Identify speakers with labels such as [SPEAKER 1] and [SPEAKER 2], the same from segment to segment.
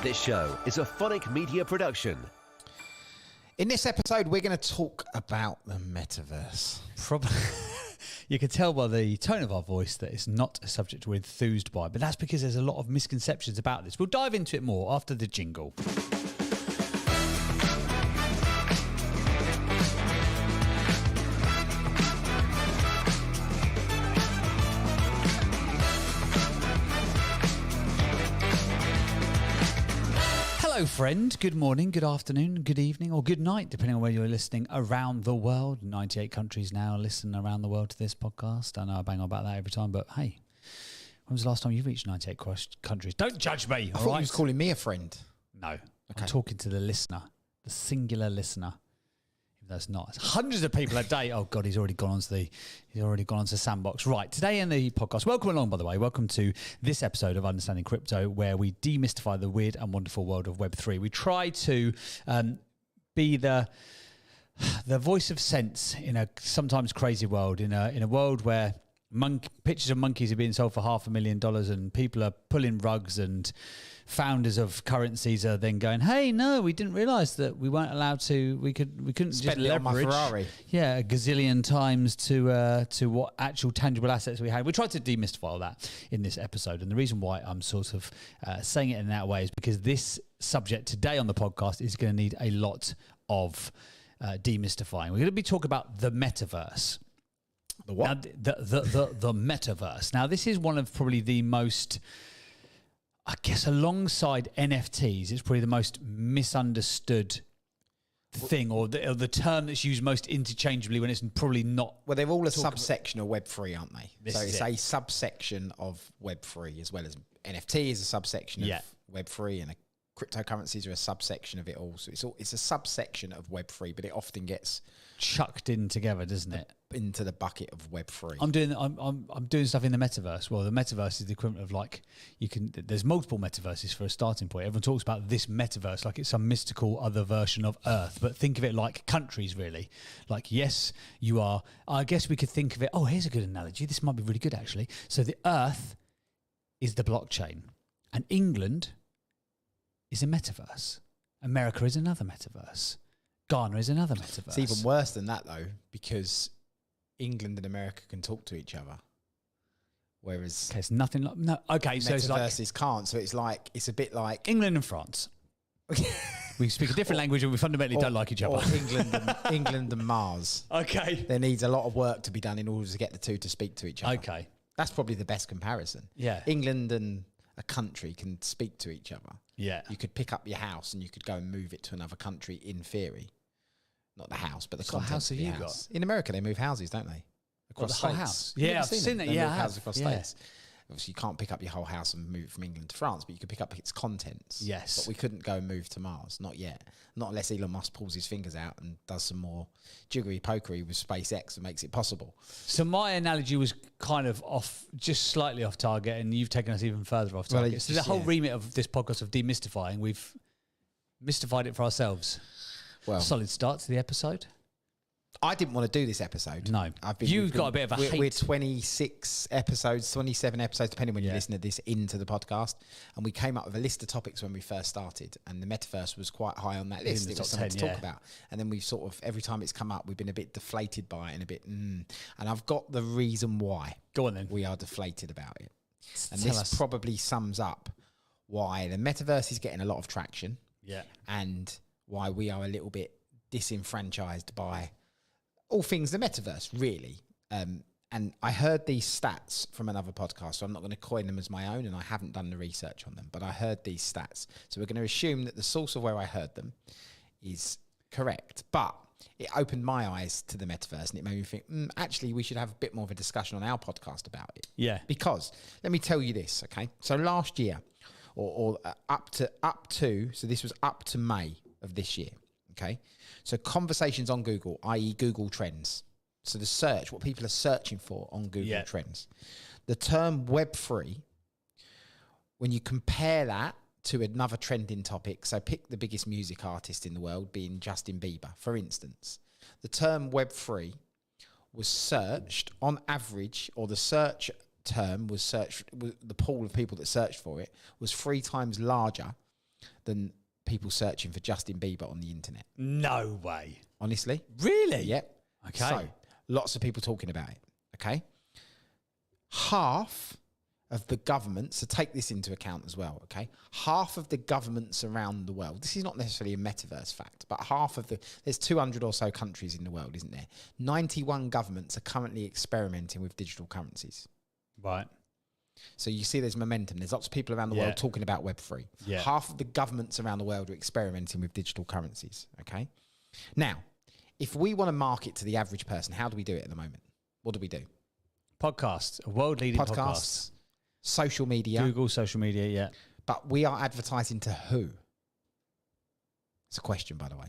[SPEAKER 1] This show is a Phonic Media production.
[SPEAKER 2] In this episode, we're going to talk about the metaverse.
[SPEAKER 3] Probably. You can tell by the tone of our voice that it's not a subject we're enthused by, but that's because there's a lot of misconceptions about this. We'll dive into it more after the jingle. Hello, friend. Good morning, good afternoon, good evening, or good night, depending on where you're listening around the world. 98 countries now listen around the world to this podcast. I know I bang on about that every time, but hey, when was the last time you reached 98 countries? Don't judge me,
[SPEAKER 2] I thought you was calling me a friend.
[SPEAKER 3] No, I'm talking to the listener, the singular listener. If that's not, it's hundreds of people a day. Oh God, he's already gone onto Sandbox. Right, today in the podcast, welcome along, by the way. Welcome to this episode of Understanding Crypto, where we demystify the weird and wonderful world of Web3. We try to be the voice of sense in a sometimes crazy world, in a world where pictures of monkeys are being sold for $500,000 and people are pulling rugs, and founders of currencies are then going, hey, no, we didn't realize that we weren't allowed to, we couldn't
[SPEAKER 2] Spend
[SPEAKER 3] just
[SPEAKER 2] it on my
[SPEAKER 3] leverage
[SPEAKER 2] Ferrari.
[SPEAKER 3] a gazillion times to what actual tangible assets we had. We tried to demystify all that in this episode, and the reason why I'm sort of saying it in that way is because this subject today on the podcast is going to need a lot of demystifying. We're going to be talking about the metaverse.
[SPEAKER 2] The what?
[SPEAKER 3] Now, the metaverse. Now, this is one of probably the most, I guess, alongside NFTs, it's probably the most misunderstood thing, or the term that's used most interchangeably when it's probably not.
[SPEAKER 2] Well, they're all a subsection of Web3, aren't they?
[SPEAKER 3] This
[SPEAKER 2] So
[SPEAKER 3] is
[SPEAKER 2] it's
[SPEAKER 3] it.
[SPEAKER 2] a subsection of Web3, as well as NFT is a subsection of Web3, and cryptocurrencies are a subsection of it all. So it's a subsection of Web3, but it often gets
[SPEAKER 3] chucked in together, doesn't it?
[SPEAKER 2] into the bucket of Web3.
[SPEAKER 3] I'm doing stuff in the metaverse. Well, the metaverse is the equivalent of, like, there's multiple metaverses for a starting point. Everyone talks about this metaverse like it's some mystical other version of Earth, but think of it like countries, really. Like, yes, you are, I guess we could think of it, oh, here's a good analogy. This might be really good, actually. So the Earth is the blockchain, and England is a metaverse. America is another metaverse. Ghana is another metaverse.
[SPEAKER 2] It's even worse than that, though, because England and America can talk to each other, whereas
[SPEAKER 3] Okay, it's nothing like, no. Okay, so it's like
[SPEAKER 2] metaverses can't. So it's a bit like
[SPEAKER 3] England and France. We speak a different language and we fundamentally don't like each other.
[SPEAKER 2] Or England and Mars.
[SPEAKER 3] Okay.
[SPEAKER 2] There needs a lot of work to be done in order to get the two to speak to each other.
[SPEAKER 3] Okay.
[SPEAKER 2] That's probably the best comparison.
[SPEAKER 3] Yeah.
[SPEAKER 2] England and a country can speak to each other.
[SPEAKER 3] Yeah.
[SPEAKER 2] You could pick up your house and you could go and move it to another country in theory. Not the house, but the
[SPEAKER 3] So what
[SPEAKER 2] contents
[SPEAKER 3] house
[SPEAKER 2] of
[SPEAKER 3] have
[SPEAKER 2] the
[SPEAKER 3] you
[SPEAKER 2] house.
[SPEAKER 3] got?
[SPEAKER 2] In America, they move houses, don't they? Across
[SPEAKER 3] the whole
[SPEAKER 2] states.
[SPEAKER 3] house?
[SPEAKER 2] You've
[SPEAKER 3] Yeah,
[SPEAKER 2] never
[SPEAKER 3] I've seen it.
[SPEAKER 2] They
[SPEAKER 3] Yeah,
[SPEAKER 2] move
[SPEAKER 3] I
[SPEAKER 2] houses
[SPEAKER 3] have.
[SPEAKER 2] across
[SPEAKER 3] Yeah.
[SPEAKER 2] states. Obviously, you can't pick up your whole house and move it from England to France, but you could pick up its contents.
[SPEAKER 3] Yes.
[SPEAKER 2] But we couldn't go and move to Mars. Not yet. Not unless Elon Musk pulls his fingers out and does some more jiggery-pokery with SpaceX and makes it possible.
[SPEAKER 3] So my analogy was kind of off, just slightly off target, and you've taken us even further off target. So the whole remit of this podcast of demystifying, we've mystified it for ourselves.
[SPEAKER 2] Well,
[SPEAKER 3] Solid start to the episode.
[SPEAKER 2] I didn't want to do this episode.
[SPEAKER 3] No. You've got a bit of a hate.
[SPEAKER 2] We're 26 episodes, 27 episodes, depending when you listen to this, into the podcast. And we came up with a list of topics when we first started. And the metaverse was quite high on that list.
[SPEAKER 3] the
[SPEAKER 2] It was
[SPEAKER 3] top
[SPEAKER 2] something
[SPEAKER 3] 10,
[SPEAKER 2] to talk about. And then we've sort of, every time it's come up, we've been a bit deflated by it and a bit, And I've got the reason why.
[SPEAKER 3] Go on then.
[SPEAKER 2] We are deflated about it. And
[SPEAKER 3] Tell
[SPEAKER 2] this
[SPEAKER 3] us.
[SPEAKER 2] probably sums up why the metaverse is getting a lot of traction.
[SPEAKER 3] Yeah.
[SPEAKER 2] And why we are a little bit disenfranchised by all things the metaverse, really. And I heard these stats from another podcast, so I'm not going to coin them as my own, and I haven't done the research on them, but I heard these stats. So we're going to assume that the source of where I heard them is correct. But it opened my eyes to the metaverse, and it made me think, actually, we should have a bit more of a discussion on our podcast about it.
[SPEAKER 3] Yeah.
[SPEAKER 2] Because let me tell you this, okay? So last year, or up to, so this was up to May of this year, okay? So conversations on Google, i.e. Google Trends. So the search, what people are searching for on Google Trends. The term Web3, when you compare that to another trending topic, so pick the biggest music artist in the world, being Justin Bieber, for instance. The term Web3 was searched on average, or the search term was searched, the pool of people that searched for it was 3 times larger than people searching for Justin Bieber on the internet.
[SPEAKER 3] No way.
[SPEAKER 2] Honestly.
[SPEAKER 3] Really?
[SPEAKER 2] Yep.
[SPEAKER 3] Okay.
[SPEAKER 2] So, lots of people talking about it. Okay. Half of the governments, so take this into account as well, okay? Half of the governments around the world, this is not necessarily a metaverse fact, but there's 200 or so countries in the world, isn't there? 91 governments are currently experimenting with digital currencies.
[SPEAKER 3] Right.
[SPEAKER 2] So you see there's momentum. There's lots of people around the world talking about Web3.
[SPEAKER 3] Yeah.
[SPEAKER 2] Half of the governments around the world are experimenting with digital currencies, okay? Now, if we want to market to the average person, how do we do it at the moment? What do we do?
[SPEAKER 3] Podcasts, a world-leading podcasts.
[SPEAKER 2] Social media.
[SPEAKER 3] Google, social media, yeah.
[SPEAKER 2] But we are advertising to who? It's a question, by the way.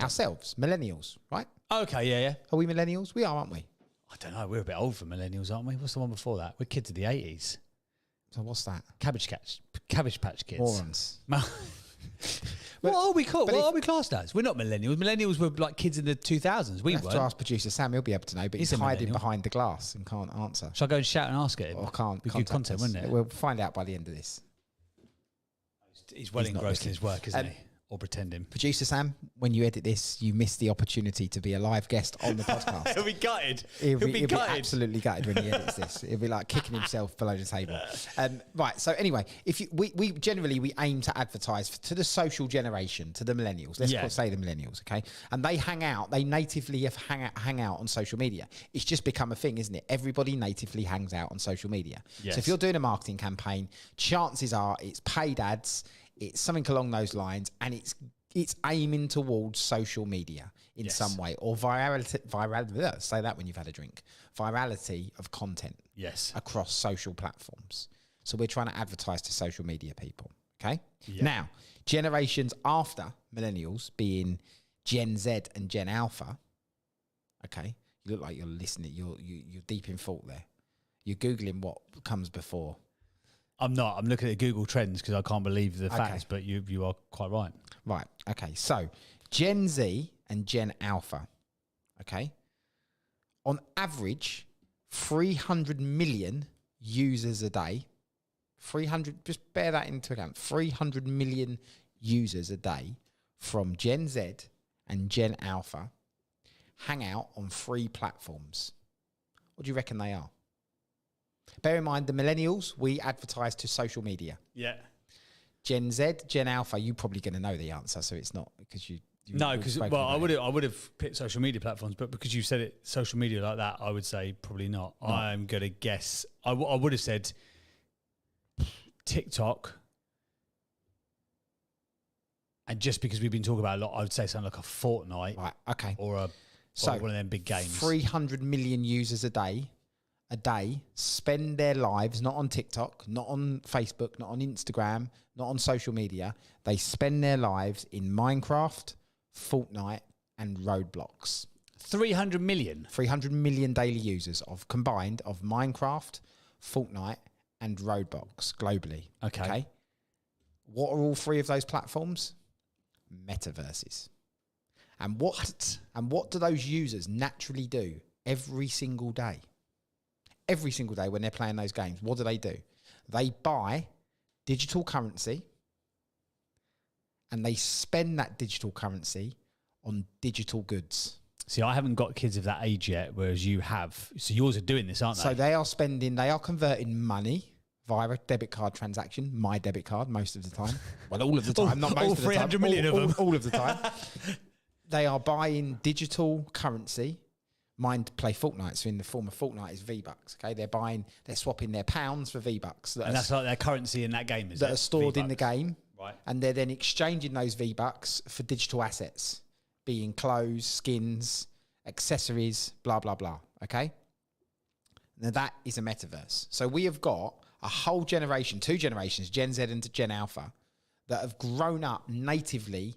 [SPEAKER 2] Ourselves, millennials, right?
[SPEAKER 3] Okay, yeah.
[SPEAKER 2] Are we millennials? We are, aren't we?
[SPEAKER 3] I don't know. We're a bit old for millennials, aren't we? What's the one before that? We're kids of the 80s.
[SPEAKER 2] So what's that?
[SPEAKER 3] Cabbage Patch Kids.
[SPEAKER 2] Morons.
[SPEAKER 3] What are we called?
[SPEAKER 2] but
[SPEAKER 3] What
[SPEAKER 2] if-
[SPEAKER 3] are we classed as? We're not millennials. Millennials were like kids in the 2000s. We
[SPEAKER 2] We have to
[SPEAKER 3] weren't.
[SPEAKER 2] ask producer Sam. He'll be able to know, but he's
[SPEAKER 3] He's a
[SPEAKER 2] hiding
[SPEAKER 3] millennial.
[SPEAKER 2] behind the glass and can't answer.
[SPEAKER 3] Shall I go and shout and ask it?
[SPEAKER 2] Or can't.
[SPEAKER 3] Be good
[SPEAKER 2] contact
[SPEAKER 3] content,
[SPEAKER 2] us.
[SPEAKER 3] wouldn't it?
[SPEAKER 2] We'll find out by the end of this.
[SPEAKER 3] He's well
[SPEAKER 2] He's not
[SPEAKER 3] engrossed in
[SPEAKER 2] listening.
[SPEAKER 3] his work, isn't
[SPEAKER 2] Um,
[SPEAKER 3] he? Or pretending.
[SPEAKER 2] Producer Sam, when you edit this, you missed the opportunity to be a live guest on the podcast.
[SPEAKER 3] He'll be gutted.
[SPEAKER 2] He'll be absolutely gutted when he edits this. He'll be like kicking himself below the table. Right. So anyway, if you, we generally we aim to advertise to the social generation, to the millennials. Let's say the millennials, okay? And they hang out. They natively hang out on social media. It's just become a thing, isn't it? Everybody natively hangs out on social media.
[SPEAKER 3] Yes.
[SPEAKER 2] So if you're doing a marketing campaign, chances are it's paid ads. It's something along those lines, and it's aiming towards social media in some way, or virality. Say that when you've had a drink. Virality of content.
[SPEAKER 3] Yes.
[SPEAKER 2] Across social platforms. So we're trying to advertise to social media people. Okay.
[SPEAKER 3] Yeah.
[SPEAKER 2] Now, generations after millennials, being Gen Z and Gen Alpha. Okay. You look like you're listening. You're deep in thought there. You're googling what comes before.
[SPEAKER 3] I'm not. I'm looking at Google Trends because I can't believe the facts, but you are quite right.
[SPEAKER 2] Right. Okay. So Gen Z and Gen Alpha. Okay. On average, 300 million users a day. 300, just bear that into account. 300 million users a day from Gen Z and Gen Alpha hang out on 3 platforms. What do you reckon they are? Bear in mind, the millennials, we advertise to social media.
[SPEAKER 3] Yeah.
[SPEAKER 2] Gen Z, Gen Alpha, you're probably going to know the answer, so it's not because you
[SPEAKER 3] No,
[SPEAKER 2] we've
[SPEAKER 3] because
[SPEAKER 2] spoken
[SPEAKER 3] well,
[SPEAKER 2] about
[SPEAKER 3] I would have picked social media platforms, but because you said it, social media like that, I would say probably not. I'm going to guess. I would have said TikTok, and just because we've been talking about it a lot, I would say something like a Fortnite,
[SPEAKER 2] Right, okay.
[SPEAKER 3] or one of them big games.
[SPEAKER 2] 300 million users a day spend their lives not on TikTok, not on Facebook, not on Instagram, not on social media. They spend their lives in Minecraft, Fortnite, and Roblox.
[SPEAKER 3] 300 million.
[SPEAKER 2] 300 million daily users combined of Minecraft, Fortnite, and Roblox globally.
[SPEAKER 3] Okay.
[SPEAKER 2] What are all 3 of those platforms? Metaverses. And what do those users naturally do every single day? Every single day when they're playing those games, what do? They buy digital currency and they spend that digital currency on digital goods.
[SPEAKER 3] See, I haven't got kids of that age yet, whereas you have. So yours are doing this, aren't they?
[SPEAKER 2] So they are converting money via a debit card transaction, my debit card most of the time. Well, all of the time, not most
[SPEAKER 3] all
[SPEAKER 2] of the time.
[SPEAKER 3] 300 million of them.
[SPEAKER 2] All of the time. They are buying digital currency. Mine to play Fortnite, so in the form of Fortnite is V-Bucks. Okay, they're swapping their pounds for V-Bucks.
[SPEAKER 3] And that's like their currency in that game, is
[SPEAKER 2] that
[SPEAKER 3] it?
[SPEAKER 2] are stored in the
[SPEAKER 3] V-Bucks.
[SPEAKER 2] game,
[SPEAKER 3] Right.
[SPEAKER 2] and they're then exchanging those V-Bucks for digital assets, being clothes, skins, accessories, blah, blah, blah. Okay? Now that is a metaverse. So we have got a whole generation, 2 generations, Gen Z and Gen Alpha, that have grown up natively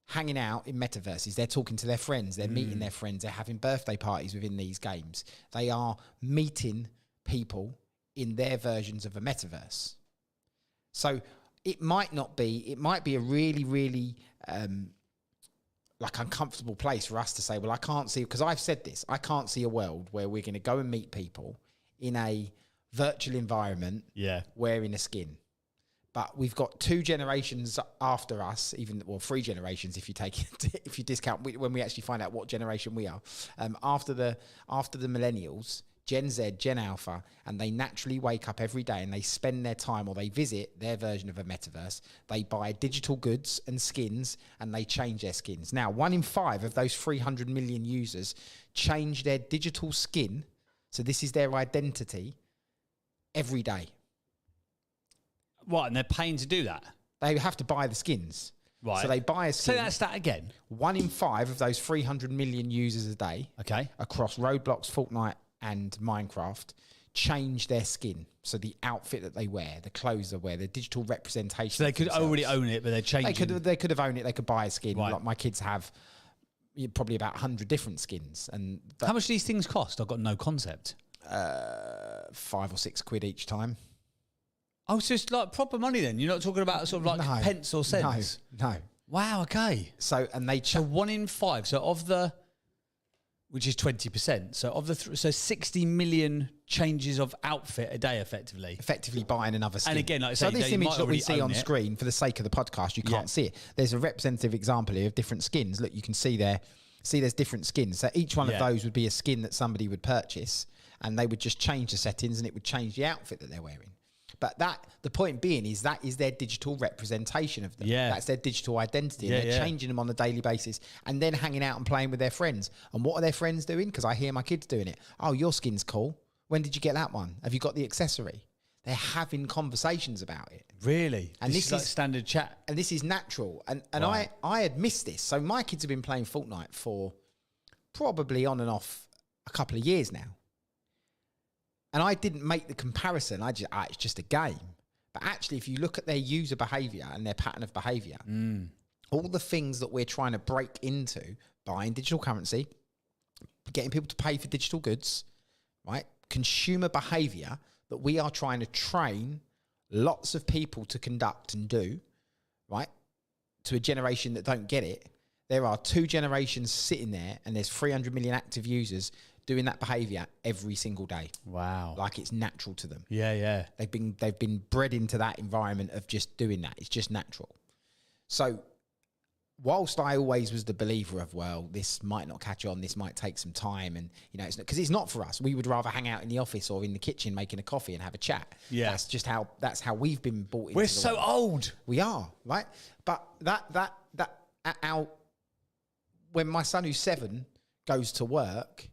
[SPEAKER 2] hanging out in metaverses. They're talking to their friends. They're meeting their friends. They're having birthday parties within these games. They are meeting people in their versions of a metaverse. So it might be a really, really like uncomfortable place for us to say, well, I can't see, because I've said this, I can't see a world where we're going to go and meet people in a virtual environment
[SPEAKER 3] Yeah.
[SPEAKER 2] wearing a skin. But we've got 2 generations after us, even 3 generations if you take it, if you discount when we actually find out what generation we are. After the millennials, Gen Z, Gen Alpha, and they naturally wake up every day and they spend their time or they visit their version of a metaverse. They buy digital goods and skins and they change their skins. Now, 1 in 5 of those 300 million users change their digital skin. So this is their identity every day.
[SPEAKER 3] What, and they're paying to do that?
[SPEAKER 2] They have to buy the skins.
[SPEAKER 3] Right.
[SPEAKER 2] So they buy a skin.
[SPEAKER 3] Say that stat again.
[SPEAKER 2] 1 in 5 of those 300 million users a day
[SPEAKER 3] Okay.
[SPEAKER 2] across Roblox, Fortnite and Minecraft change their skin. So the outfit that they wear, the clothes they wear, the digital representation.
[SPEAKER 3] So they could already own it, but they're changing.
[SPEAKER 2] They could have owned it. They could buy a skin.
[SPEAKER 3] Right.
[SPEAKER 2] Like my kids have probably about 100 different skins. And
[SPEAKER 3] How much do these things cost? I've got no concept.
[SPEAKER 2] 5 or 6 quid each time.
[SPEAKER 3] Oh, so it's like proper money then? You're not talking about sort of like pence or cents?
[SPEAKER 2] No.
[SPEAKER 3] Wow, okay.
[SPEAKER 2] So, and they...
[SPEAKER 3] So 1 in 5. So of the... Which is 20%. So of the... so 60 million changes of outfit a day, effectively.
[SPEAKER 2] Effectively buying another skin.
[SPEAKER 3] And again, like I
[SPEAKER 2] so
[SPEAKER 3] say,
[SPEAKER 2] this
[SPEAKER 3] you
[SPEAKER 2] image
[SPEAKER 3] might
[SPEAKER 2] that we
[SPEAKER 3] already
[SPEAKER 2] see
[SPEAKER 3] own
[SPEAKER 2] on
[SPEAKER 3] it.
[SPEAKER 2] screen, for the sake of the podcast, you can't see it. There's a representative example here of different skins. Look, you can see there. See, there's different skins. So each one of those would be a skin that somebody would purchase, and they would just change the settings, and it would change the outfit that they're wearing. But the point being is that is their digital representation of them.
[SPEAKER 3] Yeah.
[SPEAKER 2] That's their digital identity.
[SPEAKER 3] Yeah,
[SPEAKER 2] and they're changing them on a daily basis and then hanging out and playing with their friends. And what are their friends doing? Because I hear my kids doing it. Oh, your skin's cool. When did you get that one? Have you got the accessory? They're having conversations about it.
[SPEAKER 3] Really?
[SPEAKER 2] And
[SPEAKER 3] this is like standard chat.
[SPEAKER 2] And this is natural. And
[SPEAKER 3] Right.
[SPEAKER 2] I had missed this. So my kids have been playing Fortnite for probably on and off a couple of years now. And I didn't make the comparison. It's just a game. But actually, if you look at their user behavior and their pattern of behavior, all the things that we're trying to break into, buying digital currency, getting people to pay for digital goods, right? Consumer behavior that we are trying to train lots of people to conduct and do, right? To a generation that don't get it. There are 2 generations sitting there and there's 300 million active users doing that behavior every single day.
[SPEAKER 3] Wow.
[SPEAKER 2] Like it's natural to them.
[SPEAKER 3] Yeah.
[SPEAKER 2] They've been bred into that environment of just doing that. It's just natural. So whilst I always was the believer of, well, this might not catch on, this might take some time, and it's because it's not for us. We would rather hang out in the office or in the kitchen making a coffee and have a chat.
[SPEAKER 3] Yeah.
[SPEAKER 2] That's how we've been brought into
[SPEAKER 3] We're
[SPEAKER 2] the
[SPEAKER 3] so
[SPEAKER 2] world.
[SPEAKER 3] old.
[SPEAKER 2] We are, right? But when my son who's 7 goes to work,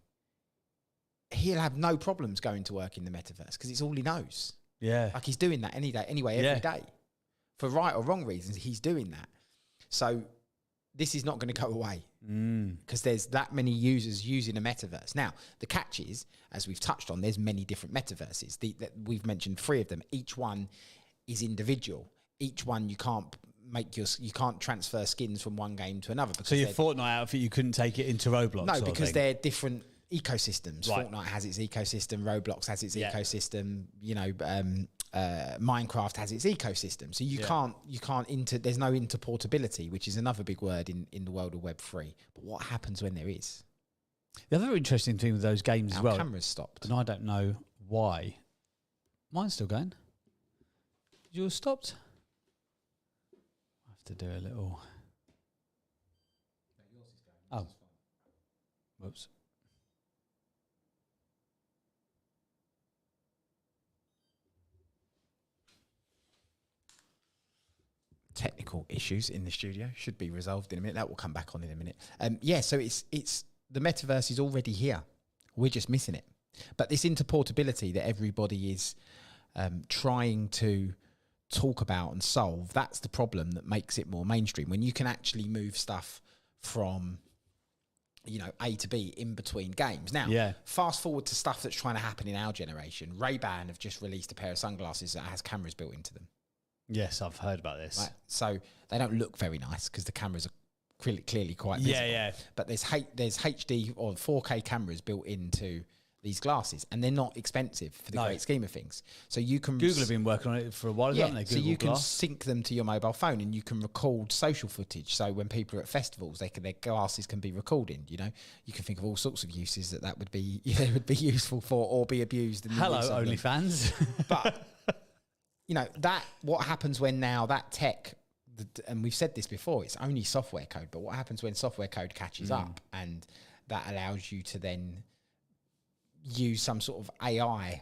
[SPEAKER 2] he'll have no problems going to work in the metaverse because it's all he knows.
[SPEAKER 3] Yeah.
[SPEAKER 2] Like he's doing that every day. For right or wrong reasons, he's doing that. So this is not going to go away because there's that many users using a metaverse. Now, the catch is, as we've touched on, there's many different metaverses. We've mentioned 3 of them. Each one is individual. Each one you can't transfer skins from one game to another. Because
[SPEAKER 3] So your Fortnite outfit, you couldn't take it into Roblox?
[SPEAKER 2] No,
[SPEAKER 3] sort of
[SPEAKER 2] because
[SPEAKER 3] thing?
[SPEAKER 2] they're different ecosystems.
[SPEAKER 3] Right.
[SPEAKER 2] Fortnite has its ecosystem, Roblox has its ecosystem, Minecraft has its ecosystem. So you can't there's no interportability, which is another big word in the world of Web3. But what happens when there is?
[SPEAKER 3] The other interesting thing with those games as
[SPEAKER 2] Our
[SPEAKER 3] well,
[SPEAKER 2] camera's stopped.
[SPEAKER 3] and I don't know why. Mine's still going. Yours stopped? I have to do a little... Oh. Whoops.
[SPEAKER 2] Technical issues in the studio should be resolved in a minute. That will come back on in a minute. So it's the metaverse is already here. We're just missing it. But this interportability that everybody is trying to talk about and solve, that's the problem that makes it more mainstream. When you can actually move stuff from A to B in between games. Now, fast forward to stuff that's trying to happen in our generation. Ray-Ban have just released a pair of sunglasses that has cameras built into them.
[SPEAKER 3] Yes, I've heard about this.
[SPEAKER 2] Right? So they don't look very nice because the cameras are clearly quite visible.
[SPEAKER 3] Yeah.
[SPEAKER 2] But there's HD or 4K cameras built into these glasses, and they're not expensive for the great scheme of things. So you can
[SPEAKER 3] Google have been working on it for a while, haven't they?
[SPEAKER 2] so
[SPEAKER 3] Google
[SPEAKER 2] you can
[SPEAKER 3] Glass.
[SPEAKER 2] sync them to your mobile phone, and you can record social footage. So when people are at festivals, their glasses can be recorded. You can think of all sorts of uses that would be useful for or be abused. In the
[SPEAKER 3] Hello,
[SPEAKER 2] use of them.
[SPEAKER 3] OnlyFans.
[SPEAKER 2] But you know, that what happens when now that tech, and we've said this before, it's only software code, but what happens when software code catches up and that allows you to then use some sort of AI,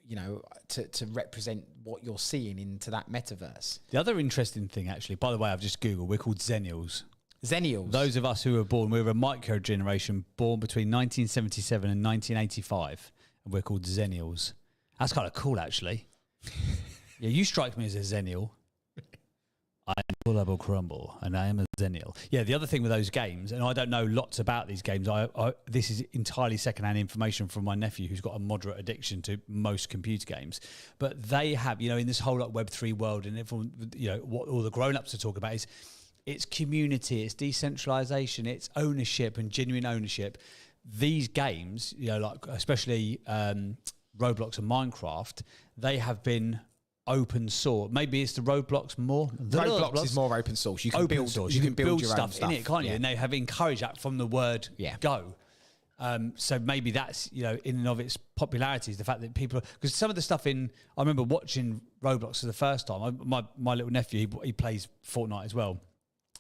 [SPEAKER 2] you know, to represent what you're seeing into that metaverse.
[SPEAKER 3] The other interesting thing, actually, by the way, I've just Googled, we're called Zennials.
[SPEAKER 2] Zennials.
[SPEAKER 3] Those of us who were born, we were a micro generation born between 1977 and 1985, and we're called Zennials. That's kind of cool, actually. Yeah, you strike me as a Zennial. I am Bullable Crumble, and I am a Zennial. Yeah, the other thing with those games, and I don't know lots about these games, this is entirely secondhand information from my nephew who's got a moderate addiction to most computer games. But they have, you know, in this whole like Web3 world, and everyone, you know, what all the grown-ups are talking about is it's community, it's decentralization, it's ownership and genuine ownership. These games, you know, like especially Roblox and Minecraft, they have been open source. Maybe it's the Roblox more.
[SPEAKER 2] Roblox is more open source. You can build source. You can build your
[SPEAKER 3] stuff
[SPEAKER 2] own stuff
[SPEAKER 3] in it, can't you? And they have encouraged that from the word go. So maybe that's, you know, in and of its popularity is the fact that people, because some of the stuff I remember watching Roblox for the first time. My little nephew, he plays Fortnite as well.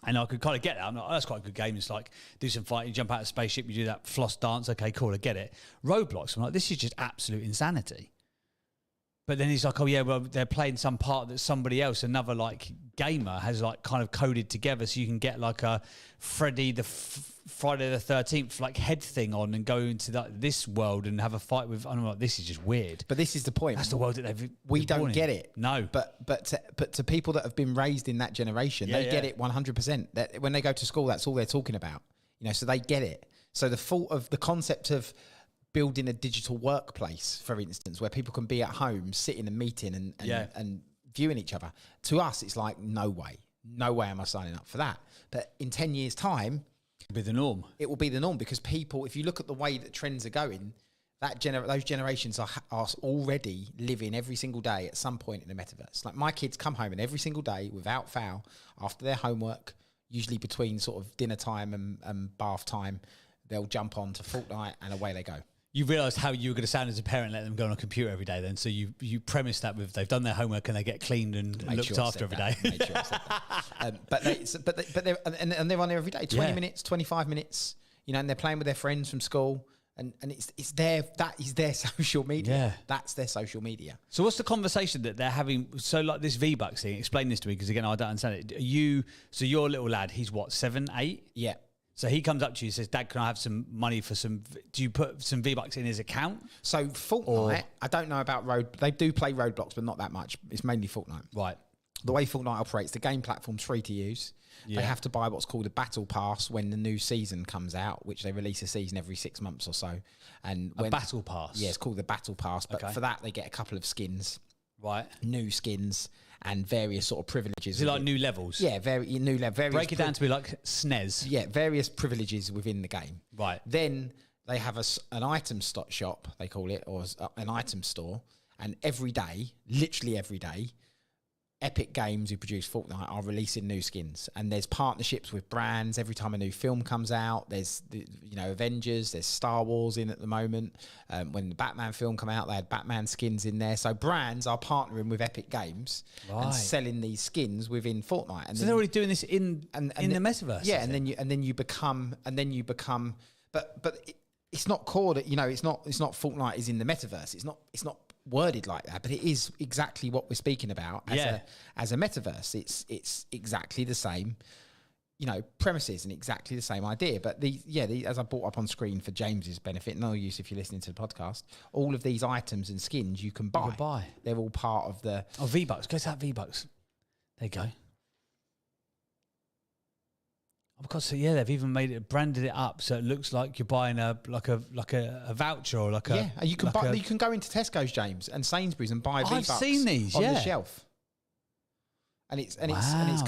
[SPEAKER 3] And I could kind of get that. I'm like, oh, that's quite a good game. It's like, do some fighting, you jump out of a spaceship, you do that floss dance. Okay, cool, I get it. Roblox, I'm like, this is just absolute insanity. But then he's like, oh yeah, well, they're playing some part that somebody else, another like gamer has like kind of coded together so you can get like a Friday the 13th like head thing on and go into this world and have a fight with, I'm like, this is just weird.
[SPEAKER 2] But this is the point.
[SPEAKER 3] That's the world that
[SPEAKER 2] we don't get it.
[SPEAKER 3] No.
[SPEAKER 2] But to people that have been raised in that generation, they get it 100%. That when they go to school, that's all they're talking about. You know, so they get it. So the concept of building a digital workplace, for instance, where people can be at home, sitting and meeting and viewing each other. To us, it's like, no way am I signing up for that. But in 10 years' time,
[SPEAKER 3] it'll be the norm.
[SPEAKER 2] It will be the norm because people, if you look at the way that trends are going, those generations are already living every single day at some point in the metaverse. Like my kids come home and every single day, without fail, after their homework, usually between sort of dinner time and bath time, they'll jump on to Fortnite and away they go.
[SPEAKER 3] You realised how you were going to sound as a parent, let them go on a computer every day then. So you premised that with they've done their homework and they get cleaned and looked after every day.
[SPEAKER 2] Made sure I said that. But they're on there every day, 20 minutes, 25 minutes, you know, and they're playing with their friends from school. And it's that is their social media.
[SPEAKER 3] Yeah.
[SPEAKER 2] That's their social media.
[SPEAKER 3] So what's the conversation that they're having? So like this V-Bucks thing, explain this to me because again, I don't understand it. So your little lad, he's what, 7, 8?
[SPEAKER 2] Yeah.
[SPEAKER 3] So he comes up to you and says, Dad, can I have some money for some... Do you put some V-Bucks in his account?
[SPEAKER 2] So Fortnite, I don't know about They do play Roblox, but not that much. It's mainly Fortnite.
[SPEAKER 3] Right.
[SPEAKER 2] The way Fortnite operates, the game platform's free to use. Yeah. They have to buy what's called a battle pass when the new season comes out, which they release a season every 6 months or so. And
[SPEAKER 3] a battle pass?
[SPEAKER 2] Yeah, it's called the battle pass. But for that, they get a couple of skins.
[SPEAKER 3] Right.
[SPEAKER 2] New skins and various sort of privileges.
[SPEAKER 3] Is it like new levels?
[SPEAKER 2] Yeah, new level.
[SPEAKER 3] Break it down to be like SNES.
[SPEAKER 2] Yeah, various privileges within the game.
[SPEAKER 3] Right.
[SPEAKER 2] Then they have an item shop, they call it, or an item store. And every day, literally every day, Epic Games, who produce Fortnite, are releasing new skins. And there's partnerships with brands. Every time a new film comes out, there's Avengers, there's Star Wars in at the moment. When the Batman film come out, they had Batman skins in there. So brands are partnering with Epic Games and selling these skins within Fortnite. And
[SPEAKER 3] so they're already doing this in the metaverse.
[SPEAKER 2] Yeah, and then you become, but it's not core that, you know, it's not Fortnite is in the metaverse. It's not worded like that, but it is exactly what we're speaking about as a metaverse. It's exactly the same, you know, premises and exactly the same idea. But as I brought up on screen for James's benefit, no use if you're listening to the podcast, all of these items and skins you can buy. They're all part of the
[SPEAKER 3] V-Bucks. Go to that V-Bucks. There you go. Because they've even branded it up so it looks like you're buying a voucher or like a...
[SPEAKER 2] Yeah, and you can go into Tesco's, James, and Sainsbury's and buy V-Bucks.
[SPEAKER 3] I've seen these,
[SPEAKER 2] on the shelf. And it's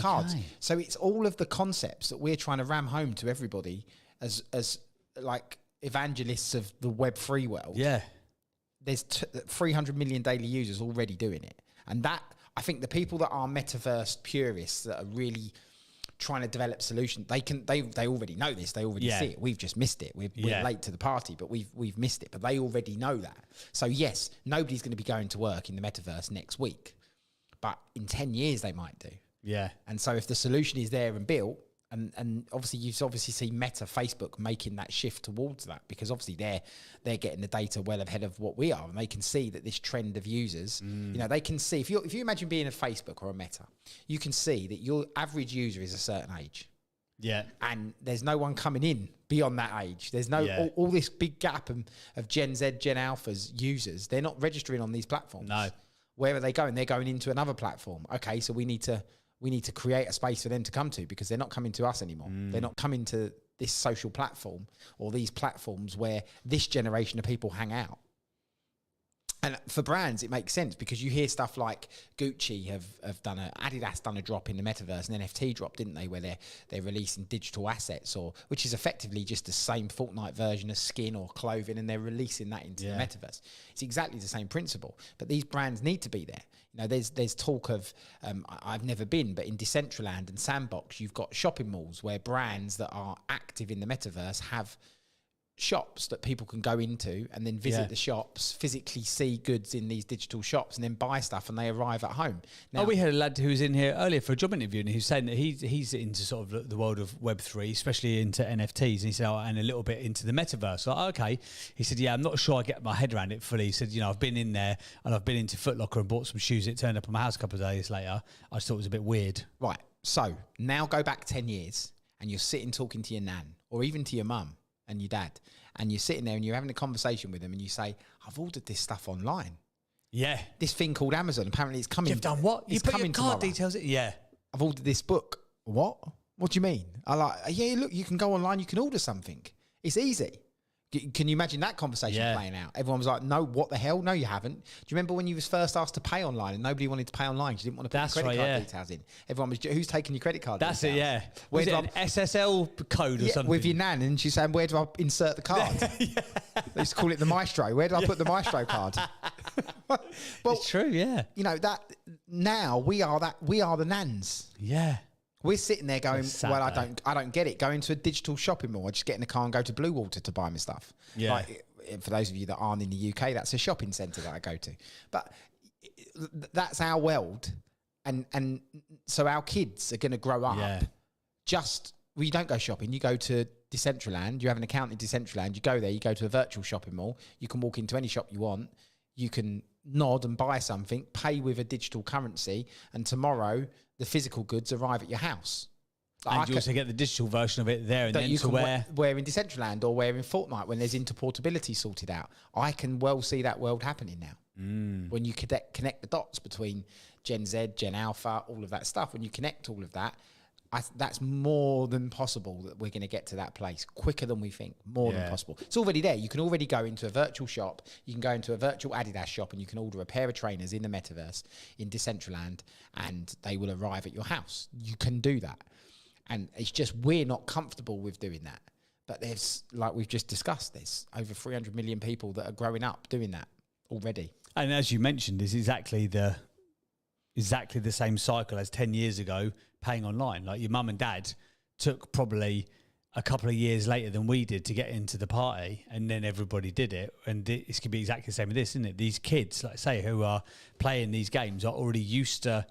[SPEAKER 2] cards. Okay. So it's all of the concepts that we're trying to ram home to everybody as like evangelists of the Web3 world.
[SPEAKER 3] Yeah.
[SPEAKER 2] There's 300 million daily users already doing it. And that, I think the people that are metaverse purists that are really trying to develop solutions, they already know this, they already see it. We've just missed it. We're late to the party, but we've missed it. But they already know that. So yes, nobody's going to be going to work in the metaverse next week. but in 10 years they might do.
[SPEAKER 3] Yeah.
[SPEAKER 2] And so if the solution is there and built, and obviously you've obviously seen Meta, Facebook making that shift towards that, because obviously they're getting the data well ahead of what we are, and they can see that this trend of users, you know, they can see, if you imagine being a Facebook or a Meta, you can see that your average user is a certain age.
[SPEAKER 3] Yeah.
[SPEAKER 2] And there's no one coming in beyond that age. There's no all this big gap of Gen Z, Gen Alphas users. They're not registering on these platforms.
[SPEAKER 3] No.
[SPEAKER 2] Where are they going? They're going into another platform. Okay, so we need to create a space for them to come to, because they're not coming to us anymore. They're not coming to this social platform or these platforms where this generation of people hang out. And for brands, it makes sense, because you hear stuff like Gucci have Adidas done a drop in the metaverse, an NFT drop, didn't they? Where they're releasing digital assets, which is effectively just the same Fortnite version of skin or clothing, and they're releasing that into the metaverse. It's exactly the same principle, but these brands need to be there. You know, there's talk of, I've never been, but in Decentraland and Sandbox, you've got shopping malls where brands that are active in the metaverse have shops that people can go into and then visit the shops, physically see goods in these digital shops, and then buy stuff, and they arrive at home. Now,
[SPEAKER 3] we had a lad who was in here earlier for a job interview, and he was saying that he's into sort of the world of Web3, especially into NFTs, and he said, and a little bit into the metaverse. Like, okay. He said, yeah, I'm not sure I get my head around it fully. He said, you know, I've been in there, and I've been into Foot Locker and bought some shoes. It turned up at my house a couple of days later. I just thought it was a bit weird.
[SPEAKER 2] Right. So now go back 10 years, and you're sitting talking to your nan, or even to your mum and your dad, and you're sitting there and you're having a conversation with them, and you say, I've ordered this stuff online.
[SPEAKER 3] Yeah.
[SPEAKER 2] This thing called Amazon, apparently it's coming.
[SPEAKER 3] You've done what? You
[SPEAKER 2] It's
[SPEAKER 3] put your
[SPEAKER 2] coming
[SPEAKER 3] card
[SPEAKER 2] tomorrow.
[SPEAKER 3] details in? Yeah.
[SPEAKER 2] I've ordered this book. What? What do you mean? I like, yeah, look, you can go online, you can order something. It's easy. Can you imagine that conversation playing out? Everyone was like, no, what the hell? No, you haven't. Do you remember when you was first asked to pay online and nobody wanted to pay online because you didn't want to put your credit card details in? Everyone was, who's taking your credit card
[SPEAKER 3] That's
[SPEAKER 2] details?
[SPEAKER 3] it, yeah.
[SPEAKER 2] Where
[SPEAKER 3] Was it
[SPEAKER 2] do
[SPEAKER 3] an SSL code or something?
[SPEAKER 2] with your nan, and she's saying, where do I insert the card? They used to call it the Maestro. Where do I put the Maestro card? Well,
[SPEAKER 3] It's true, yeah.
[SPEAKER 2] you know, that now we are the nans.
[SPEAKER 3] Yeah.
[SPEAKER 2] We're sitting there going,
[SPEAKER 3] It's sad,
[SPEAKER 2] well,
[SPEAKER 3] though.
[SPEAKER 2] I don't get it. Go into a digital shopping mall. I just get in the car and go to Blue Water to buy my stuff.
[SPEAKER 3] Yeah.
[SPEAKER 2] Like, for those of you that aren't in the UK, that's a shopping centre that I go to. But that's our world. And so our kids are going to grow up you don't go shopping. You go to Decentraland. You have an account in Decentraland. You go there. You go to a virtual shopping mall. You can walk into any shop you want. You can nod and buy something, pay with a digital currency, and tomorrow the physical goods arrive at your house. Like,
[SPEAKER 3] And you also get the digital version of it there and
[SPEAKER 2] that
[SPEAKER 3] then
[SPEAKER 2] you
[SPEAKER 3] to
[SPEAKER 2] can
[SPEAKER 3] where...
[SPEAKER 2] wear in Decentraland or wear in Fortnite when there's interportability sorted out. I can well see that world happening now. When you connect the dots between Gen Z, Gen Alpha, all of that stuff, when you connect all of that, that's more than possible that we're going to get to that place quicker than we think. More than possible. It's already there. You can already go into a virtual shop. You can go into a virtual Adidas shop and you can order a pair of trainers in the metaverse in Decentraland and they will arrive at your house. You can do that. And it's just we're not comfortable with doing that. But there's, like we've just discussed, there's over 300 million people that are growing up doing that already.
[SPEAKER 3] And as you mentioned, it's exactly the same cycle as 10 years ago paying online. Like your mum and dad took probably a couple of years later than we did to get into the party, and then everybody did it. And it's going to be exactly the same with this, isn't it? These kids, like say, who are playing these games are already used to